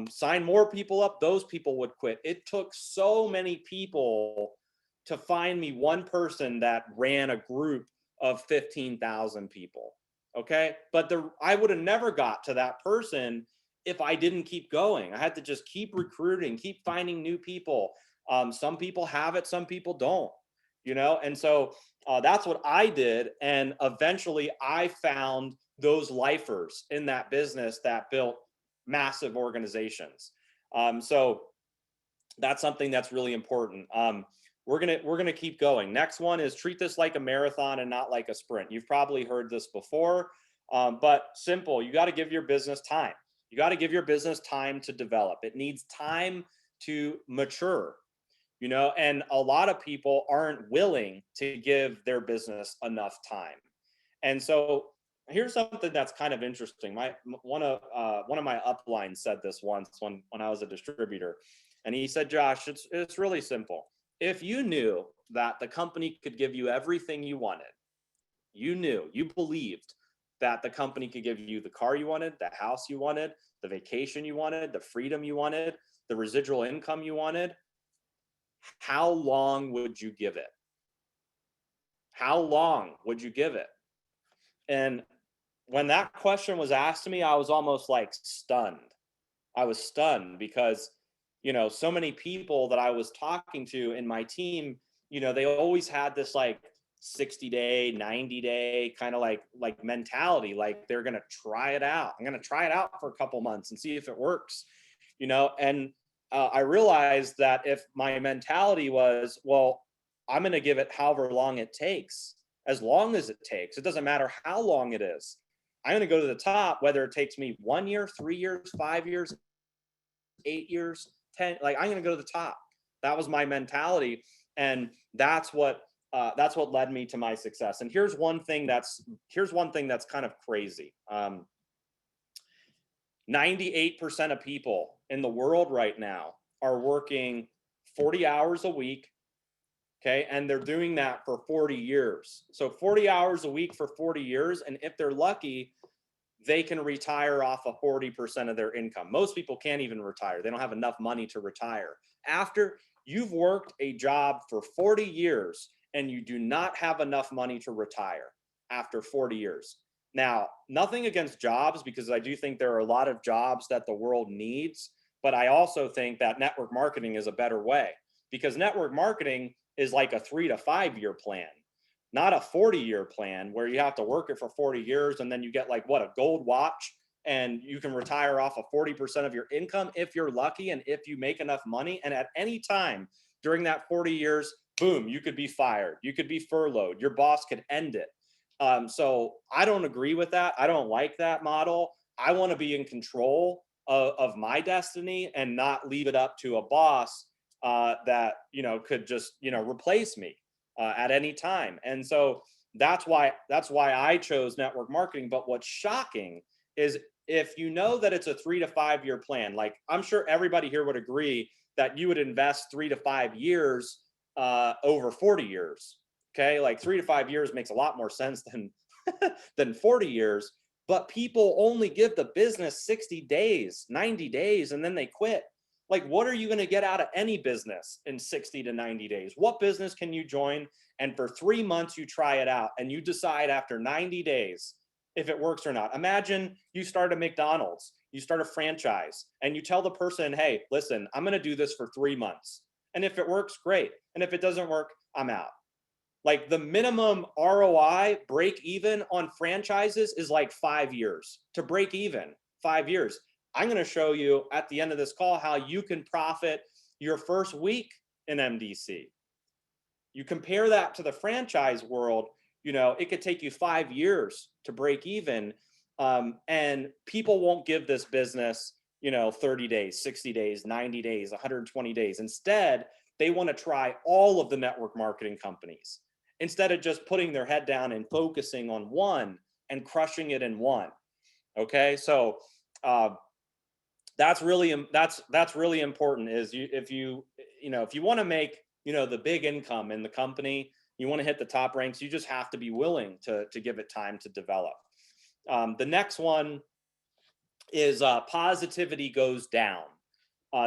Sign more people up, those people would quit. It took so many people to find me one person that ran a group of 15,000 people. Okay. But I would have never got to that person if I didn't keep going. I had to just keep recruiting, keep finding new people. Some people have it, some people don't, and so that's what I did. And eventually I found those lifers in that business that built massive organizations. So that's something that's really important. We're gonna keep going. Next one is treat this like a marathon and not like a sprint. You've probably heard this before, but simple. You got to give your business time. You got to give your business time to develop. It needs time to mature, and a lot of people aren't willing to give their business enough time. And so here's something that's kind of interesting. One of my uplines said this once when I was a distributor, and he said, Josh, it's really simple. If you knew that the company could give you everything you wanted, you believed that the company could give you the car you wanted, the house you wanted, the vacation you wanted, the freedom you wanted, the residual income you wanted, how long would you give it? How long would you give it? And when that question was asked to me, I was almost like stunned. I was stunned because, so many people that I was talking to in my team, they always had this like 60-day, 90-day kind of like mentality, like they're going to try it out. I'm going to try it out for a couple months and see if it works, and I realized that if my mentality was, well, I'm going to give it however long it takes, as long as it takes, it doesn't matter how long it is. I'm going to go to the top, whether it takes me 1 year, 3 years, 5 years, 8 years, 10, like I'm going to go to the top. That was my mentality. And that's what led me to my success. And here's one thing that's kind of crazy. 98% of people in the world right now are working 40 hours a week. Okay. And they're doing that for 40 years. So 40 hours a week for 40 years. And if they're lucky, they can retire off of 40% of their income. Most people can't even retire. They don't have enough money to retire. After you've worked a job for 40 years and you do not have enough money to retire after 40 years. Now, nothing against jobs, because I do think there are a lot of jobs that the world needs, but I also think that network marketing is a better way, because network marketing is like a 3 to 5 year plan, not a 40-year plan where you have to work it for 40 years and then you get like a gold watch and you can retire off of 40% of your income if you're lucky and if you make enough money. And at any time during that 40 years, boom, you could be fired, you could be furloughed, your boss could end it. So I don't agree with that. I don't like that model. I want to be in control of my destiny and not leave it up to a boss that could just replace me at any time. And so that's why I chose network marketing. But what's shocking is, if you know that it's a 3 to 5 year plan, like I'm sure everybody here would agree that you would invest 3 to 5 years over 40 years. Okay, like 3 to 5 years makes a lot more sense than 40 years. But people only give the business 60 days, 90 days, and then they quit. Like, what are you going to get out of any business in 60 to 90 days? What business can you join? And for 3 months, you try it out and you decide after 90 days if it works or not. Imagine you start a McDonald's, you start a franchise, and you tell the person, hey, listen, I'm going to do this for 3 months. And if it works, great. And if it doesn't work, I'm out. Like, the minimum ROI break even on franchises is like 5 years to break even. 5 years. I'm going to show you at the end of this call how you can profit your first week in MDC. You compare that to the franchise world, it could take you 5 years to break even. And people won't give this business, 30 days, 60 days, 90 days, 120 days. Instead, they want to try all of the network marketing companies instead of just putting their head down and focusing on one and crushing it in one. Okay. So, that's really important, is if you want to make, the big income in the company, you want to hit the top ranks, you just have to be willing to give it time to develop. The next one is positivity goes down.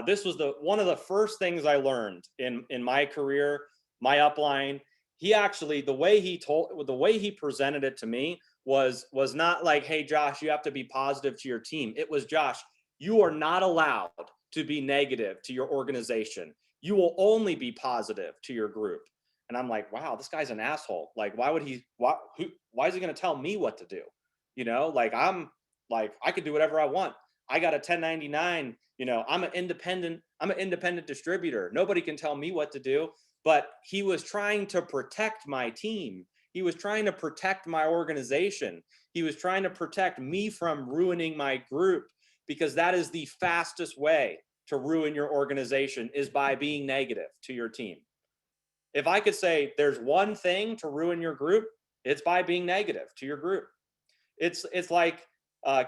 This was one of the first things I learned in my career, my upline. He actually, the way he presented it to me was not like, hey, Josh, you have to be positive to your team. It was, Josh, you are not allowed to be negative to your organization. You will only be positive to your group. And I'm like, wow, this guy's an asshole. Like, why is he going to tell me what to do? I could do whatever I want. I got a 1099, I'm an independent distributor. Nobody can tell me what to do. But he was trying to protect my team. He was trying to protect my organization. He was trying to protect me from ruining my group, because that is the fastest way to ruin your organization, is by being negative to your team. If I could say there's one thing to ruin your group, it's by being negative to your group. It's like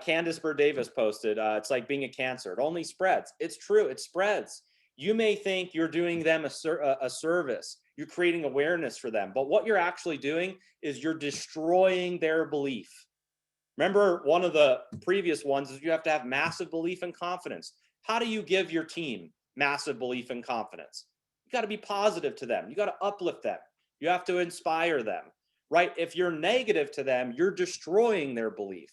Candace Burr Davis posted, it's like being a cancer. It only spreads. It's true. It spreads. You may think you're doing them a service. You're creating awareness for them. But what you're actually doing is you're destroying their belief. Remember, one of the previous ones is you have to have massive belief and confidence. How do you give your team massive belief and confidence? You got to be positive to them. You got to uplift them. You have to inspire them. right? If you're negative to them, you're destroying their belief.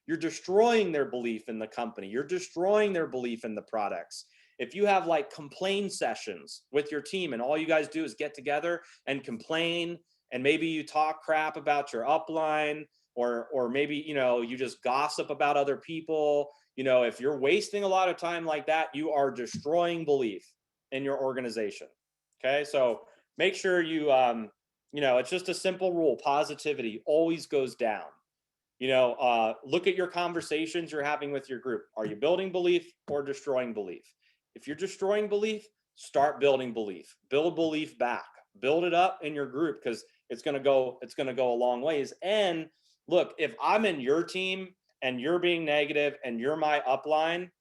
You're destroying their belief in the company. You're destroying their belief in the products. If you have like complain sessions with your team and all you guys do is get together and complain, and maybe you talk crap about your upline, or maybe, you just gossip about other people, if you're wasting a lot of time like that, you are destroying belief in your organization. Okay. So make sure it's just a simple rule. Positivity always goes down. Look at your conversations you're having with your group. Are you building belief or destroying belief? If you're destroying belief, start building belief. Build belief back. Build it up in your group, because it's going to go a long ways. And look, if I'm in your team and you're being negative and you're my upline,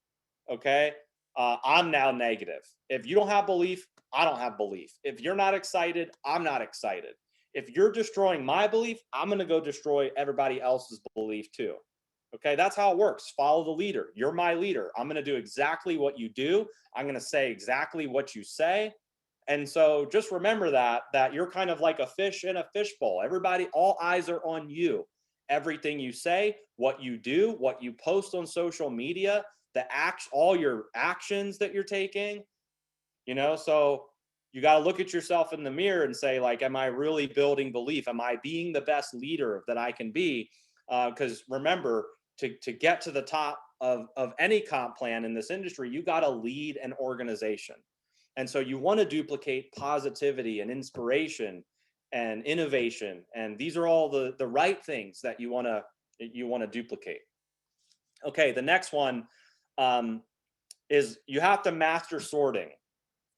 okay, I'm now negative. If you don't have belief, I don't have belief. If you're not excited, I'm not excited. If you're destroying my belief, I'm going to go destroy everybody else's belief too. Okay, that's how it works. Follow the leader. You're my leader. I'm going to do exactly what you do. I'm going to say exactly what you say. And so just remember that you're kind of like a fish in a fishbowl. Everybody, all eyes are on you. Everything you say, what you do, what you post on social media, all your actions that you're taking, so you got to look at yourself in the mirror and say, like, am I really building belief? Am I being the best leader that I can be? Because remember, to get to the top of any comp plan in this industry, you got to lead an organization. And so you want to duplicate positivity and inspiration and innovation. And these are all the right things that you want to duplicate. Okay, the next one is you have to master sorting.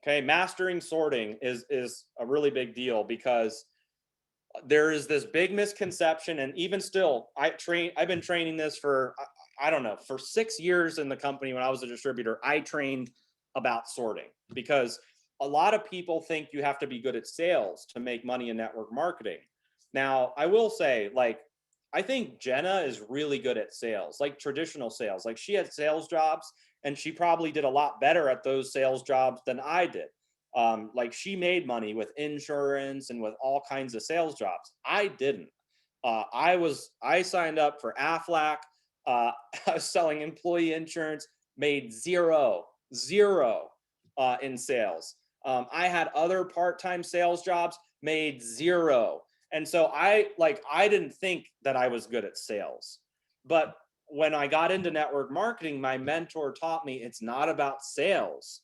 Okay, mastering sorting is a really big deal, because there is this big misconception, and even still, I've been training this for, I don't know, for 6 years in the company. When I was a distributor, I trained about sorting, because a lot of people think you have to be good at sales to make money in network marketing. Now, I will say, like, I think Jenna is really good at sales, like traditional sales. Like, she had sales jobs, and she probably did a lot better at those sales jobs than I did. Like, she made money with insurance and with all kinds of sales jobs. I didn't. I signed up for Aflac. I was selling employee insurance, made zero in sales. I had other part-time sales jobs, made zero. And so I didn't think that I was good at sales. But when I got into network marketing, my mentor taught me it's not about sales.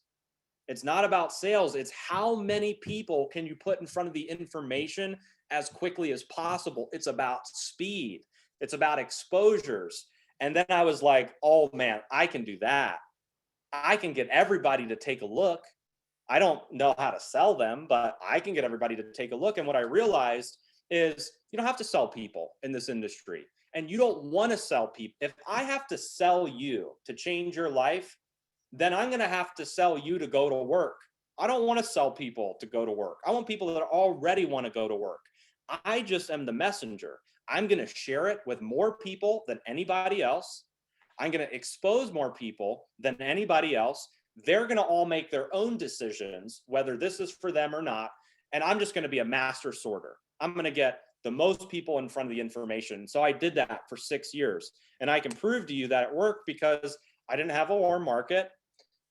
It's not about sales. It's how many people can you put in front of the information as quickly as possible. It's about speed. It's about exposures. And then I was like, oh man, I can do that. I can get everybody to take a look. I don't know how to sell them, but I can get everybody to take a look. And what I realized is you don't have to sell people in this industry. And you don't want to sell people. If I have to sell you to change your life, then I'm going to have to sell you to go to work. I don't want to sell people to go to work. I want people that already want to go to work. I just am the messenger. I'm going to share it with more people than anybody else. I'm going to expose more people than anybody else. They're going to all make their own decisions, whether this is for them or not. And I'm just going to be a master sorter. I'm going to get the most people in front of the information. So I did that for 6 years. And I can prove to you that it worked, because I didn't have a warm market.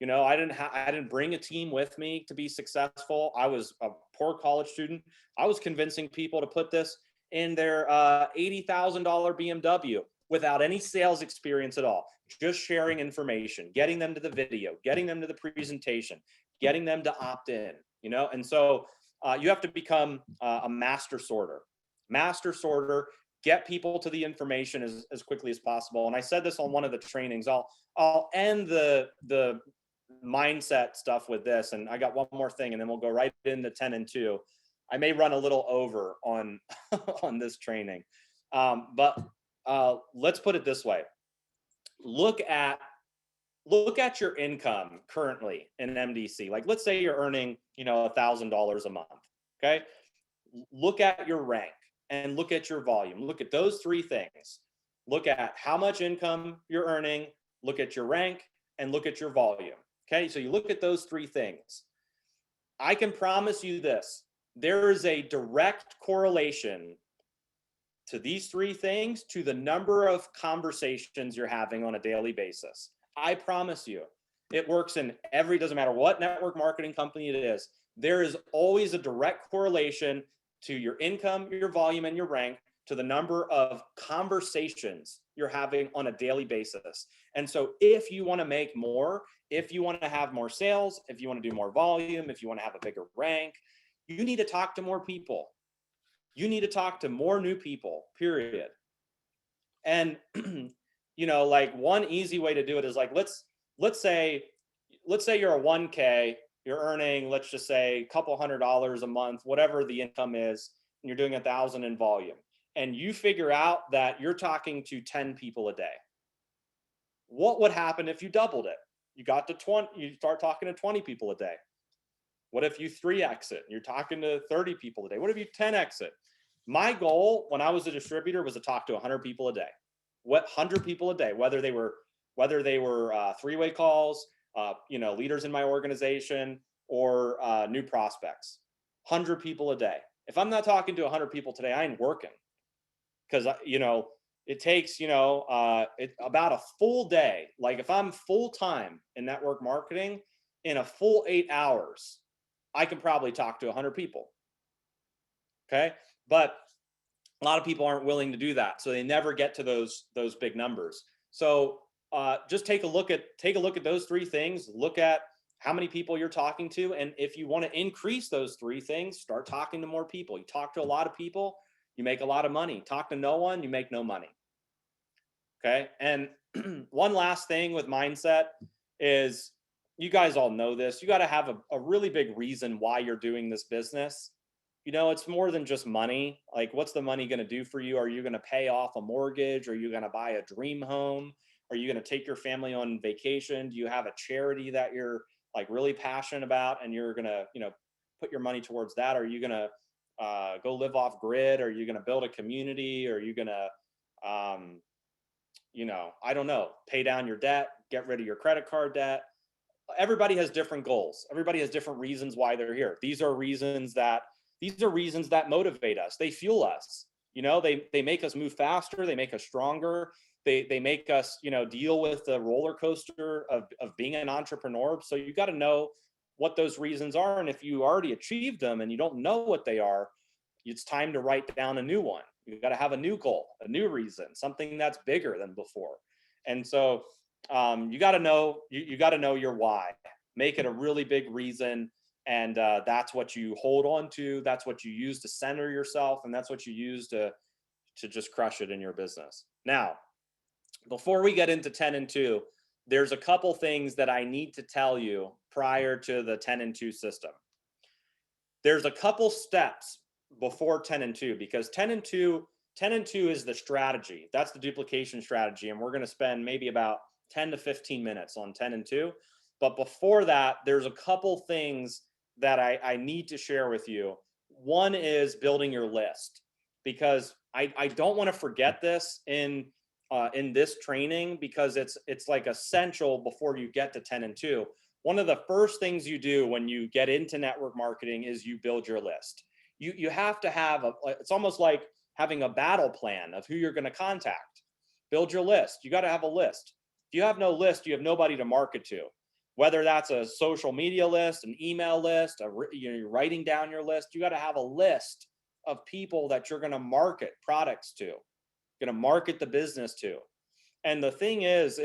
I didn't bring a team with me to be successful. I was a poor college student. I was convincing people to put this in their $80,000 BMW without any sales experience at all, just sharing information, getting them to the video, getting them to the presentation, getting them to opt in, And so you have to become a master sorter. Get people to the information as quickly as possible. And I said this on one of the trainings. I'll end the mindset stuff with this, and I got one more thing, and then we'll go right into 10 and 2. I may run a little over on on this training, but let's put it this way. Look at your income currently in MDC. Like, let's say you're earning $1,000 a month. Okay, look at your rank and look at your volume. Look at those three things. Look at how much income you're earning, look at your rank, and look at your volume. Okay, so you look at those three things. I can promise you this: there is a direct correlation to these three things to the number of conversations you're having on a daily basis. I promise you, it works in every, doesn't matter what network marketing company it is, there is always a direct correlation to your income, your volume, and your rank to the number of conversations you're having on a daily basis. And so if you want to make more, if you want to have more sales, if you want to do more volume, if you want to have a bigger rank, you need to talk to more people. You need to talk to more new people, period. And like one easy way to do it is like, let's say you're a 1K, you're earning, let's just say a couple $100 a month, whatever the income is, and you're doing 1,000 in volume. And you figure out that you're talking to 10 people a day. What would happen if you doubled it? You got to 20, you start talking to 20 people a day. What if you 3x it? You're talking to 30 people a day. What if you 10x it? My goal when I was a distributor was to talk to 100 people a day. What 100 people a day, whether they were three-way calls, leaders in my organization, or new prospects. 100 people a day. If I'm not talking to 100 people today, I ain't working, because it takes about a full day. Like if I'm full time in network marketing, in a full 8 hours, I can probably talk to 100 people. Okay, but a lot of people aren't willing to do that, so they never get to those big numbers. So just take a look at those three things. Look at how many people you're talking to, and if you want to increase those three things, start talking to more people. You talk to a lot of people, you make a lot of money. Talk to no one, you make no money. Okay, and one last thing with mindset is, you guys all know this, you got to have a really big reason why you're doing this business. It's more than just money. Like, what's the money going to do for you? Are you going to pay off a mortgage? Are you going to buy a dream home? Are you going to take your family on vacation? Do you have a charity that you're like really passionate about and you're going to, put your money towards that? Are you going to go live off grid? Are you going to build a community? Are you going to, I don't know, pay down your debt, get rid of your credit card debt? Everybody has different goals. Everybody has different reasons why they're here. These are reasons that motivate us. They fuel us. They make us move faster. They make us stronger. They make us, deal with the roller coaster of being an entrepreneur. So you got to know what those reasons are. And if you already achieved them and you don't know what they are, it's time to write down a new one. You got to have a new goal, a new reason, something that's bigger than before. And so you got to know, you got to know your why. Make it a really big reason. And that's what you hold on to. That's what you use to center yourself. And that's what you use to just crush it in your business. Now, before we get into 10 and 2, there's a couple things that I need to tell you prior to the 10 and 2 system. There's a couple steps before 10 and 2, because 10 and 2 is the strategy. That's the duplication strategy. And we're going to spend maybe about 10 to 15 minutes on 10 and 2. But before that, there's a couple things that I need to share with you. One is building your list, because I don't want to forget this in this training, because it's like essential before you get to 10 and 2. One of the first things you do when you get into network marketing is you build your list. You have to have it's almost like having a battle plan of who you're going to contact. Build your list. You got to have a list. If you have no list, you have nobody to market to. Whether that's a social media list, an email list, you're writing down your list, you got to have a list of people that you're going to market products to, going to market the business to. And the thing is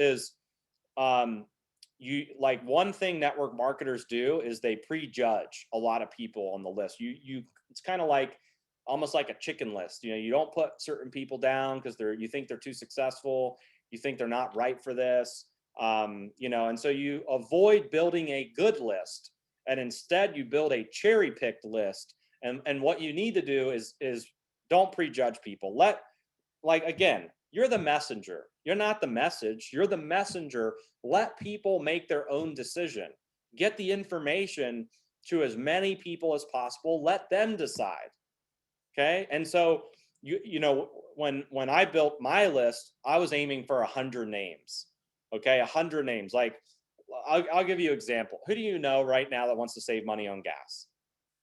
you like, one thing network marketers do is they prejudge a lot of people on the list. It's kind of like almost like a chicken list. You don't put certain people down because you think they're too successful. You think they're not right for this. And so you avoid building a good list, and instead you build a cherry-picked list. And what you need to do is don't prejudge people. Again, you're the messenger. You're not the message. You're the messenger. Let people make their own decision. Get the information to as many people as possible. Let them decide. Okay. And so when I built my list, I was aiming for 100 names. Okay, 100 names. Like, I'll give you an example. Who do you know right now that wants to save money on gas?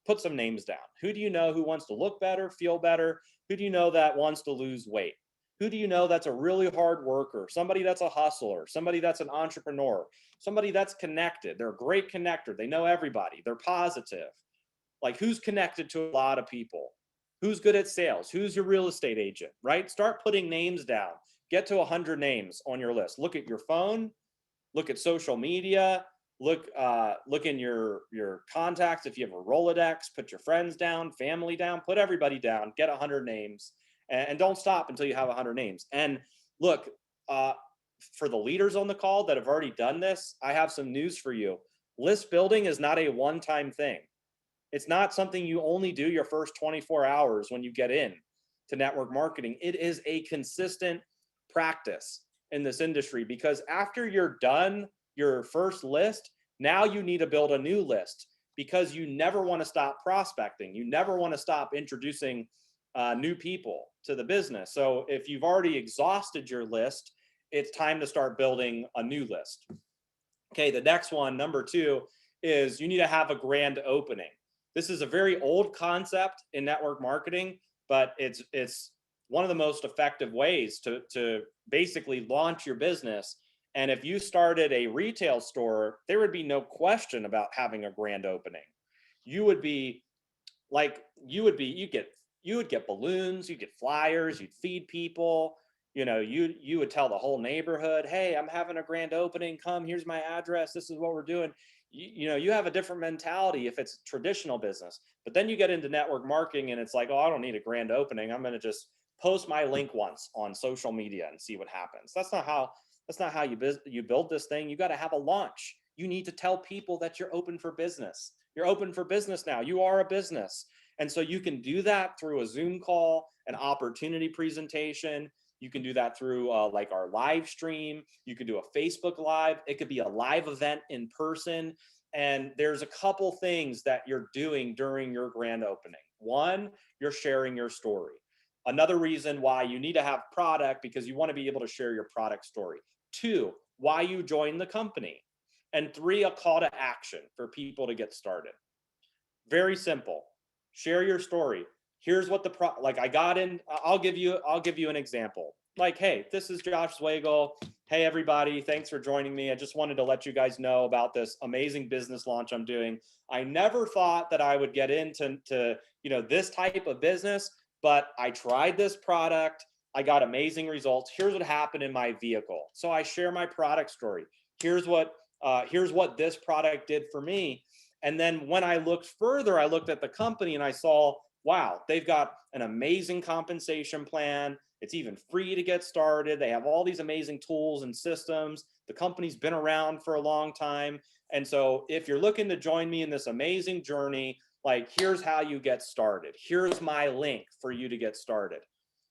put some names down. Who do you know who wants to look better, feel better? Who do you know that wants to lose weight? Who do you know that's a really hard worker, somebody that's a hustler, somebody that's an entrepreneur, somebody that's connected? They're a great connector. They know everybody. They're positive. Like, who's connected to a lot of people? Who's good at sales? Who's your real estate agent, right? Start putting names down. Get to 100 names on your list. Look at your phone, look at social media, look in your contacts. If you have a Rolodex, put your friends down, family down, put everybody down, get 100 names, and don't stop until you have 100 names. And look, for the leaders on the call that have already done this, I have some news for you. List building is not a one-time thing. It's not something you only do your first 24 hours when you get in to network marketing. It is a consistent practice in this industry, because after you're done your first list, now you need to build a new list, because you never want to stop prospecting. You never want to stop introducing new people to the business. So if you've already exhausted your list, it's time to start building a new list. Okay, the next one, number 2, is you need to have a grand opening. This is a very old concept in network marketing, but it's one of the most effective ways to basically launch your business. And if you started a retail store, there would be no question about having a grand opening. You would be like, you would get balloons, you'd get flyers, you'd feed people. You would tell the whole neighborhood, hey, I'm having a grand opening, come, here's my address, this is what we're doing. You have a different mentality if it's traditional business. But then you get into network marketing and it's like, oh, I don't need a grand opening, I'm going to just post my link once on social media and see what happens. That's not how you build this thing. You got to have a launch. You need to tell people that you're open for business. You're open for business now. You are a business. And so you can do that through a Zoom call, an opportunity presentation. You can do that through like our live stream. You could do a Facebook Live. It could be a live event in person. And there's a couple things that you're doing during your grand opening. One, you're sharing your story. Another reason why you need to have product, because you want to be able to share your product story. 2, why you joined the company. And 3, a call to action for people to get started. Very simple. Share your story. Here's what like I got in. I'll give you an example. Like, hey, this is Josh Zwagil. Hey, everybody, thanks for joining me. I just wanted to let you guys know about this amazing business launch I'm doing. I never thought that I would get into this type of business, but I tried this product. I got amazing results. Here's what happened in my vehicle. So I share my product story. Here's what this product did for me. And then when I looked further, I looked at the company and I saw, wow, they've got an amazing compensation plan. It's even free to get started. They have all these amazing tools and systems. The company's been around for a long time. And so if you're looking to join me in this amazing journey, like, here's how you get started. Here's my link for you to get started.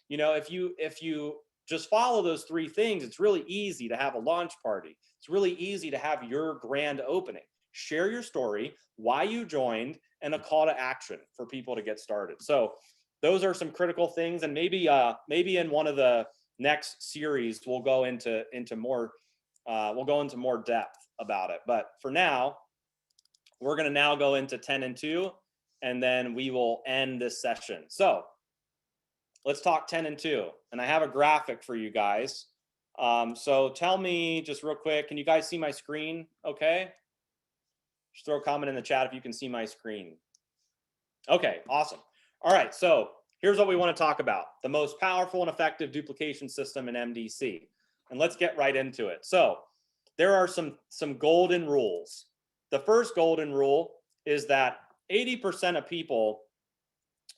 If you just follow those 3 things, it's really easy to have a launch party. It's really easy to have your grand opening. Share your story, why you joined, and a call to action for people to get started. So those are some critical things. And maybe in one of the next series, we'll go into more depth about it. But for now, we're going to now go into 10 and 2, and then we will end this session. So let's talk 10 and 2. And I have a graphic for you guys. So tell me just real quick, can you guys see my screen? Okay. Just throw a comment in the chat if you can see my screen. Okay, awesome. All right, so here's what we want to talk about: the most powerful and effective duplication system in MDC. And let's get right into it. So there are some golden rules. The first golden rule is that 80% of people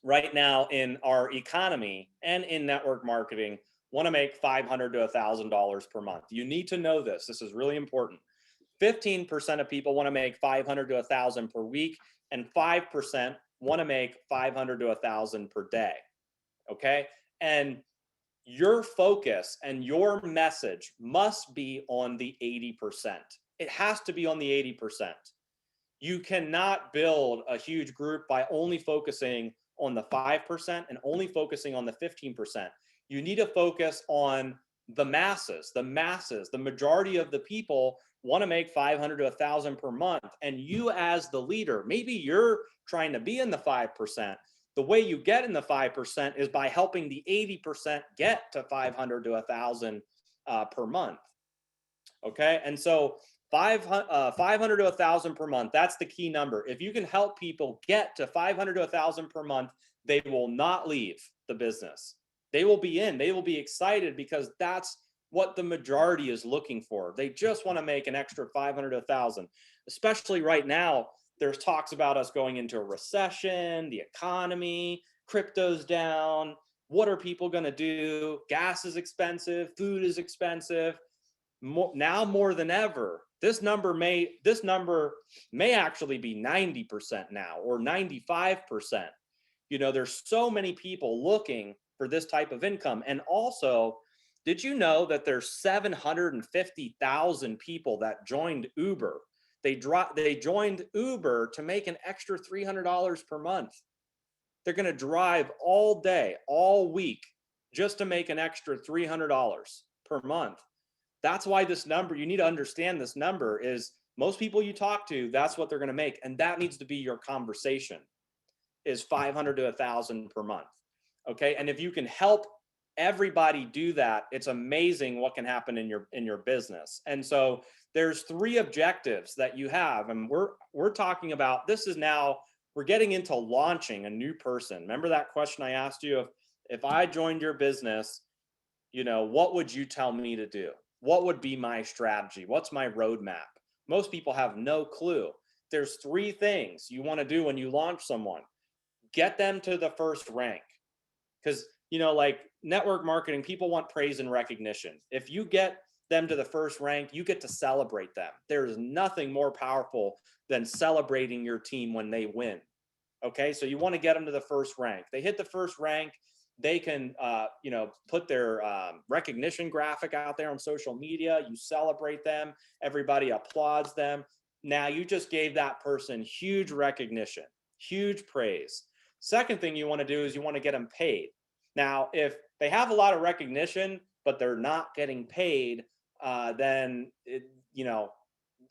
right now in our economy and in network marketing want to make $500 to $1,000 per month. You need to know this. This is really important. 15% of people want to make $500 to $1,000 per week, and 5% want to make $500 to $1,000 per day. Okay. And your focus and your message must be on the 80%. It has to be on the 80%. You cannot build a huge group by only focusing on the 5% and only focusing on the 15%. You need to focus on the masses, the majority of the people want to make 500 to 1,000 per month. And you as the leader, maybe you're trying to be in the 5%. The way you get in the 5% is by helping the 80% get to 500 to 1,000 per month. Okay. And so 500 to 1,000 per month, that's the key number. If you can help people get to 500 to 1,000 per month, they will not leave the business. They will be in, they will be excited, because that's what the majority is looking for. They just want to make an extra 500 to 1,000, especially right now. There's talks about us going into a recession, the economy, crypto's down. What are people going to do? Gas is expensive, food is expensive. Now more than ever, this number may actually be 90% now, or 95%. You know, there's so many people looking for this type of income. And also, did you know that there's 750,000 people that joined Uber? They joined Uber to make an extra $300 per month. They're going to drive all day, all week, just to make an extra $300 per month. That's why this number, you need to understand this number is, most people you talk to, that's what they're going to make. And that needs to be your conversation, is 500 to 1,000 per month. Okay. And if you can help everybody do that, it's amazing what can happen in your business. And so there's 3 objectives that you have. And we're talking about, this is now, we're getting into launching a new person. Remember that question I asked you? If I joined your business, you know, what would you tell me to do? What would be my strategy? What's my roadmap? Most people have no clue. There's 3 things you want to do when you launch someone. Get them to the first rank. Because, you know, like network marketing, people want praise and recognition. If you get them to the first rank, you get to celebrate them. There's nothing more powerful than celebrating your team when they win. Okay, so you want to get them to the first rank. They hit the first rank, they can, you know, put their recognition graphic out there on social media. You celebrate them. Everybody applauds them. Now you just gave that person huge recognition, huge praise. Second thing you want to do is you want to get them paid. Now, if they have a lot of recognition, but they're not getting paid, then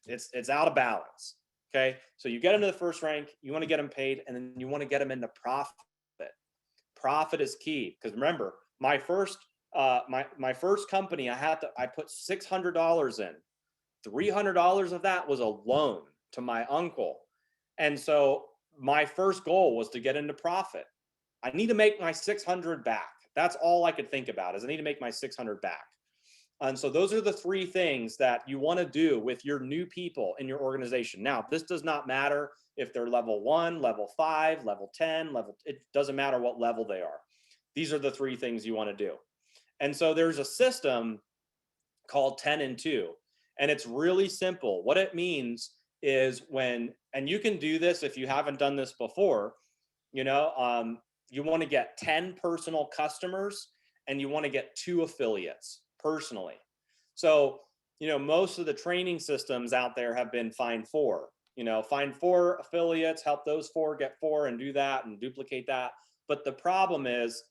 it's out of balance. Okay, so you get them to the first rank, you want to get them paid, and then you want to get them into profit. Profit is key, because remember, my first company, I put $600 in. $300 of that was a loan to my uncle, and so my first goal was to get into profit. I need to make my 600 back. That's all I could think about, is I need to make my 600 back. And so those are the 3 things that you want to do with your new people in your organization. Now, this does not matter if they're level 1, level 5, level 10, it doesn't matter what level they are. These are the 3 things you want to do. And so there's a system called 10 and 2, and it's really simple. What it means is and you can do this if you haven't done this before, you want to get 10 personal customers, and you want to get 2 affiliates personally. So, most of the training systems out there have been find 4. Find 4 affiliates, help those 4 get 4, and do that and duplicate that. But the problem is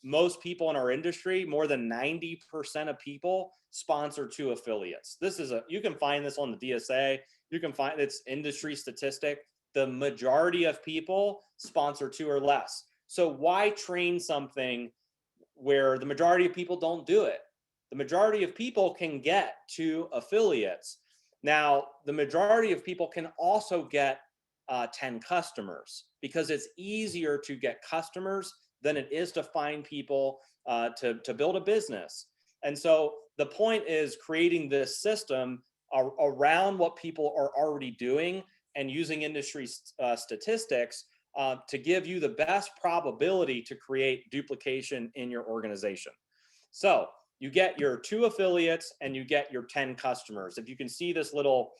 most people in our industry, more than 90% of people sponsor 2 affiliates. You can find this on the DSA. You can find it's industry statistic. The majority of people sponsor 2 or less. So why train something where the majority of people don't do it? The majority of people can get 2 affiliates. Now, the majority of people can also get 10 customers, because it's easier to get customers than it is to find people to build a business. And so the point is creating this system around what people are already doing and using industry statistics to give you the best probability to create duplication in your organization. So you get your 2 affiliates and you get your 10 customers. If you can see this little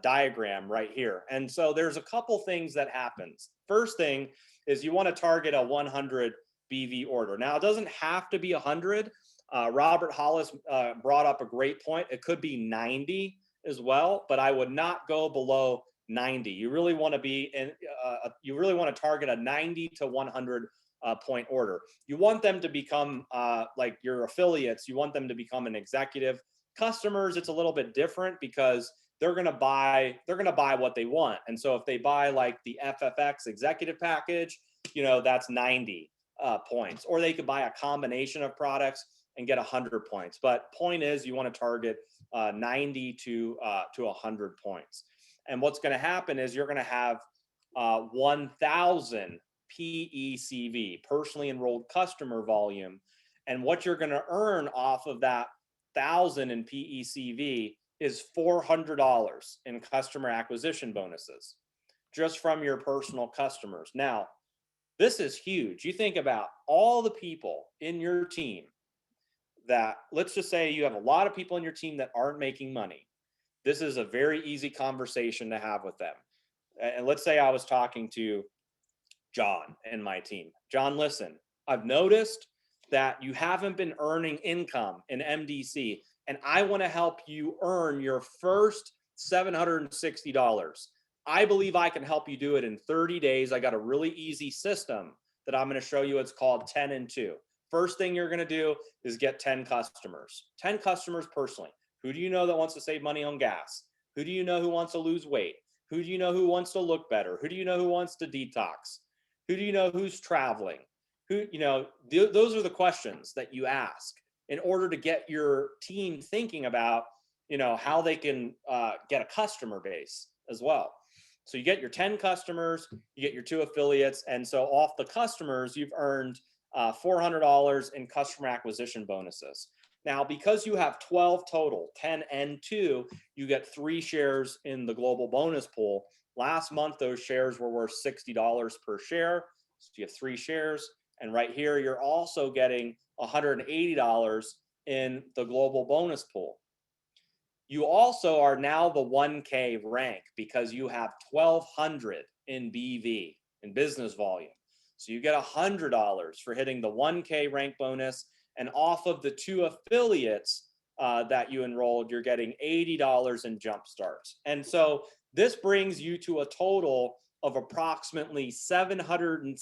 diagram right here. And so there's a couple things that happens. First thing is you want to target a 100 BV order. Now, it doesn't have to be 100. Robert Hollis brought up a great point. It could be 90 as well, but I would not go below 90. You really want to be you really want to target a 90 to 100 point order. You want them to become like your affiliates. You want them to become an executive. Customers, it's a little bit different because they're going to buy what they want. And so if they buy like the FFX executive package, that's 90 points, or they could buy a combination of products and get 100 points. But point is, you want to target 90 to 100 points. And what's going to happen is you're going to have 1,000 PECV, personally enrolled customer volume. And what you're going to earn off of that 1,000 in PECV is $400 in customer acquisition bonuses just from your personal customers. Now, this is huge. You think about all the people in your team that, let's just say you have a lot of people in your team that aren't making money. This is a very easy conversation to have with them. And let's say I was talking to John and my team. John, listen, I've noticed that you haven't been earning income in MDC, and I want to help you earn your first $760. I believe I can help you do it in 30 days. I got a really easy system that I'm going to show you. It's called 10 and 2. First thing you're going to do is get 10 customers. 10 customers personally. Who do you know that wants to save money on gas? Who do you know who wants to lose weight? Who do you know who wants to look better? Who do you know who wants to detox? Who do you know who's traveling? Those are the questions that you ask in order to get your team thinking about, how they can get a customer base as well. So you get your 10 customers, you get your 2 affiliates. And so off the customers, you've earned $400 in customer acquisition bonuses. Now, because you have 12 total, 10 and 2, you get 3 shares in the global bonus pool. Last month, those shares were worth $60 per share. So you have 3 shares. And right here, you're also getting $180 in the global bonus pool. You also are now the 1K rank because you have 1,200 in BV, in business volume. So you get $100 for hitting the 1K rank bonus. And off of the 2 affiliates that you enrolled, you're getting $80 in jump starts. And so this brings you to a total of approximately $760.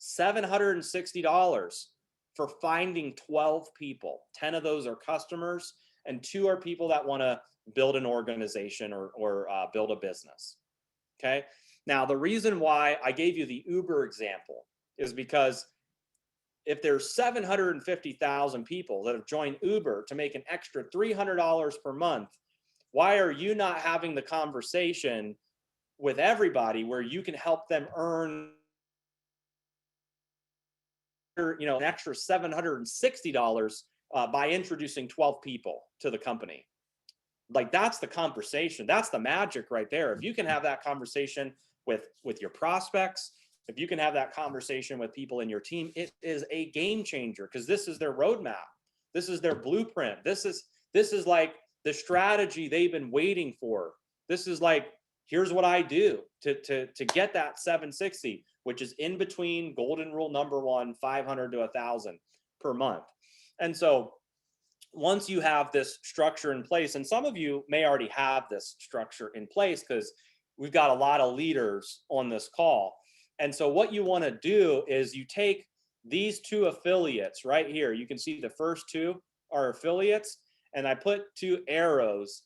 $760 for finding 12 people. 10 of those are customers, and 2 are people that want to build an organization or build a business. Okay. Now, the reason why I gave you the Uber example is because if there's 750,000 people that have joined Uber to make an extra $300 per month, why are you not having the conversation with everybody where you can help them earn an extra $760 by introducing 12 people to the company? Like, that's the conversation. That's the magic right there. If you can have that conversation with your prospects, if you can have that conversation with people in your team, it is a game changer, because this is their roadmap. This is their blueprint. This is like the strategy they've been waiting for. This is like, here's what I do to get that 760, which is in between golden rule number 1, 500 to 1,000 per month. And so once you have this structure in place, and some of you may already have this structure in place because we've got a lot of leaders on this call. And so what you want to do is you take these 2 affiliates right here. You can see the first 2 are affiliates, and I put 2 arrows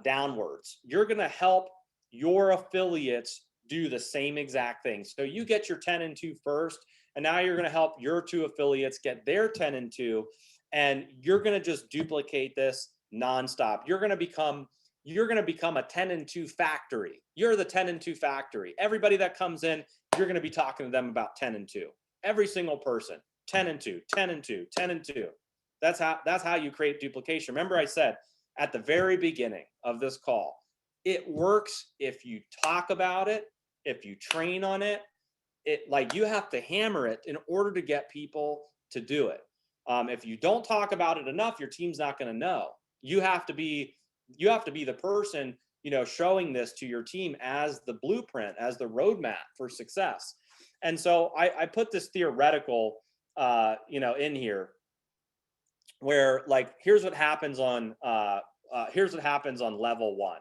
downwards. You're going to help your affiliates do the same exact thing. So you get your 10 and 2 first, and now you're going to help your 2 affiliates get their 10 and 2, and you're going to just duplicate this nonstop. You're going to become a 10 and 2 factory. You're the 10 and 2 factory. Everybody that comes in, you're going to be talking to them about 10 and 2. Every single person, 10 and 2, 10 and 2, 10 and 2. That's how you create duplication. Remember, I said at the very beginning of this call, it works if you talk about it, if you train on it. Like, you have to hammer it in order to get people to do it. If you don't talk about it enough, your team's not going to know. You have to be the person, showing this to your team as the blueprint, as the roadmap for success. And so I put this theoretical, in here, where, like, here's what happens on level 1.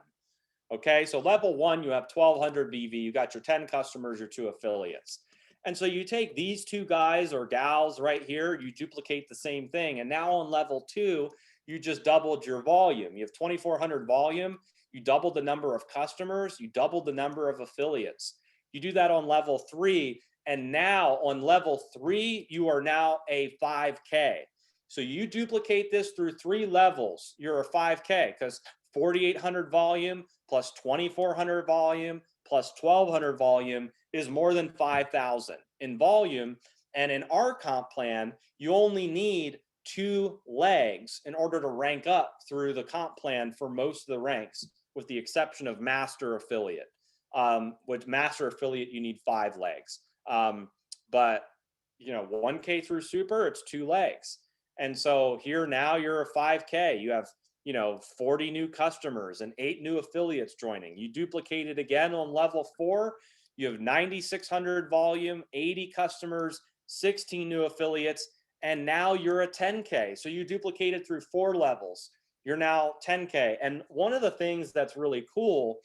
Okay, so level 1, you have 1,200 BV, you got your 10 customers, your 2 affiliates. And so you take these two guys or gals right here, you duplicate the same thing. And now on level 2, you just doubled your volume. You have 2,400 volume, you doubled the number of customers, you doubled the number of affiliates. You do that on level 3, and now on level 3, you are now a 5K. So you duplicate this through 3 levels, you're a 5K, because 4,800 volume plus 2,400 volume plus 1,200 volume is more than 5,000 in volume. And in our comp plan, you only need 2 legs in order to rank up through the comp plan for most of the ranks, with the exception of master affiliate. With master affiliate, you need 5 legs. But 1K through super, it's 2 legs. And so here now you're a 5K. You have 40 new customers and 8 new affiliates joining. You duplicate it again on level 4. You have 9,600 volume, 80 customers, 16 new affiliates, and now you're a 10K. So you duplicate it through 4 levels. You're now 10K. And one of the things that's really cool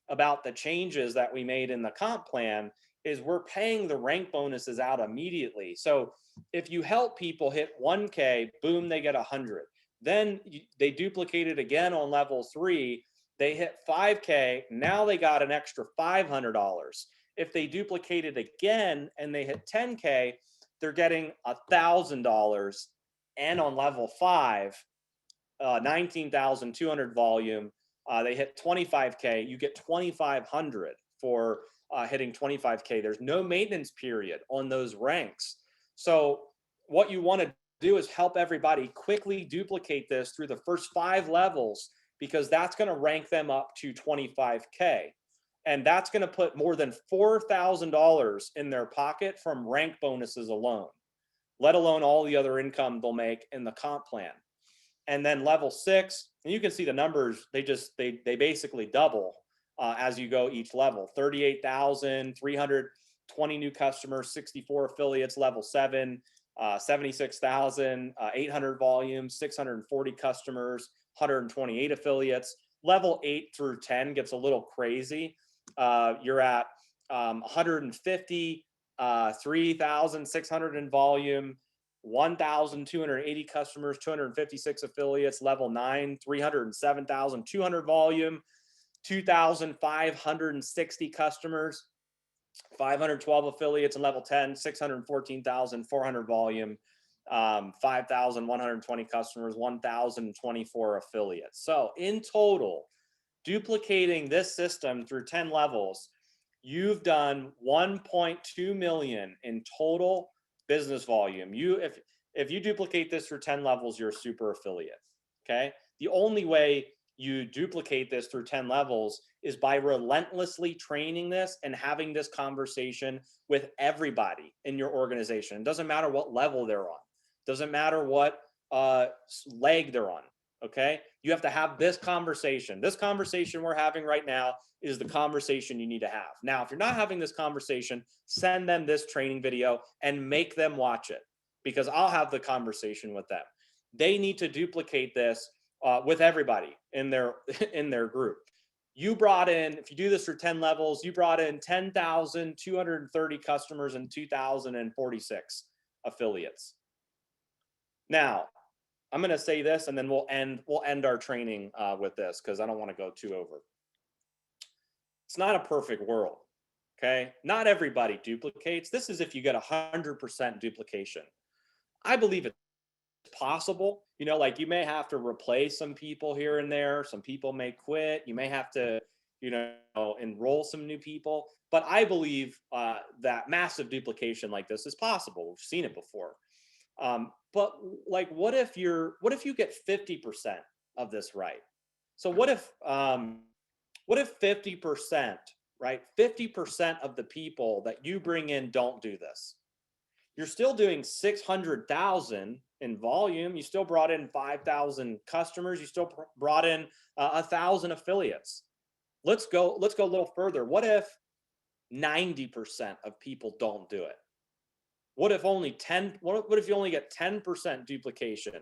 about the changes that we made in the comp plan is we're paying the rank bonuses out immediately. So if you help people hit 1K, boom, they get 100. Then they duplicate it again on level 3. They hit 5K. Now they got an extra $500. If they duplicate it again and they hit 10K, they're getting $1,000. And on level 5, 19,200 volume, they hit 25K. You get 2,500 for hitting 25K. There's no maintenance period on those ranks. So what you want to do is help everybody quickly duplicate this through the first 5 levels, because that's going to rank them up to 25K. And that's going to put more than $4,000 in their pocket from rank bonuses alone, let alone all the other income they'll make in the comp plan. And then level 6, and you can see the numbers, they basically double as you go each level. 38,000, 320 new customers, 64 affiliates. Level 7, 76,000, 800 volume, 640 customers, 128 affiliates. Level 8 through 10 gets a little crazy. You're at 150, 3,600 in volume, 1,280 customers, 256 affiliates. Level 9, 307,200 volume, 2,560 customers, 512 affiliates. And level 10, 614,400 volume, 5,120 customers, 1,024 affiliates. So in total, duplicating this system through 10 levels, you've done 1.2 million in total business volume. If you duplicate this through 10 levels, you're a super affiliate. Okay. The only way you duplicate this through 10 levels is by relentlessly training this and having this conversation with everybody in your organization. It doesn't matter what level they're on. Doesn't matter what leg they're on. Okay. You have to have this conversation. This conversation we're having right now is the conversation you need to have. Now, if you're not having this conversation, send them this training video and make them watch it, because I'll have the conversation with them. They need to duplicate this with everybody in their group. You brought in, if you do this for 10 levels, you brought in 10,230 customers and 2,046 affiliates. Now, I'm going to say this, and then we'll end our training with this, because I don't want to go too over. It's not a perfect world. Okay. Not everybody duplicates. This is if you get 100% duplication. I believe it's possible. Like you may have to replace some people here and there. Some people may quit. You may have to, enroll some new people. But I believe that massive duplication like this is possible. We've seen it before. But like, what if you get 50% of this right? So what if 50%, right? 50% of the people that you bring in don't do this. You're still doing 600,000 in volume. You still brought in 5,000 customers. You still brought in 1,000 affiliates. Let's go a little further. What if 90% of people don't do it? What if only 10? What if you only get 10% duplication?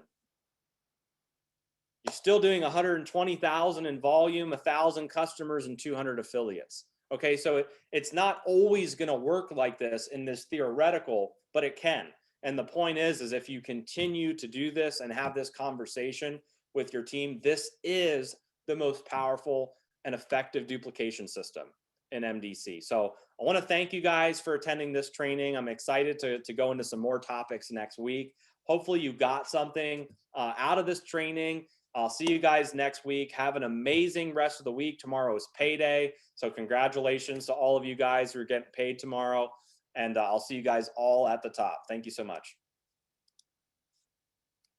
You're still doing 120,000 in volume, 1,000 customers, and 200 affiliates. Okay, so it's not always going to work like this in this theoretical, but it can. And the point is if you continue to do this and have this conversation with your team, this is the most powerful and effective duplication system in MDC. So I want to thank you guys for attending this training. I'm excited to go into some more topics next week. Hopefully you got something out of this training. I'll see you guys next week. Have an amazing rest of the week. Tomorrow is payday. So congratulations to all of you guys who are getting paid tomorrow. And I'll see you guys all at the top. Thank you so much.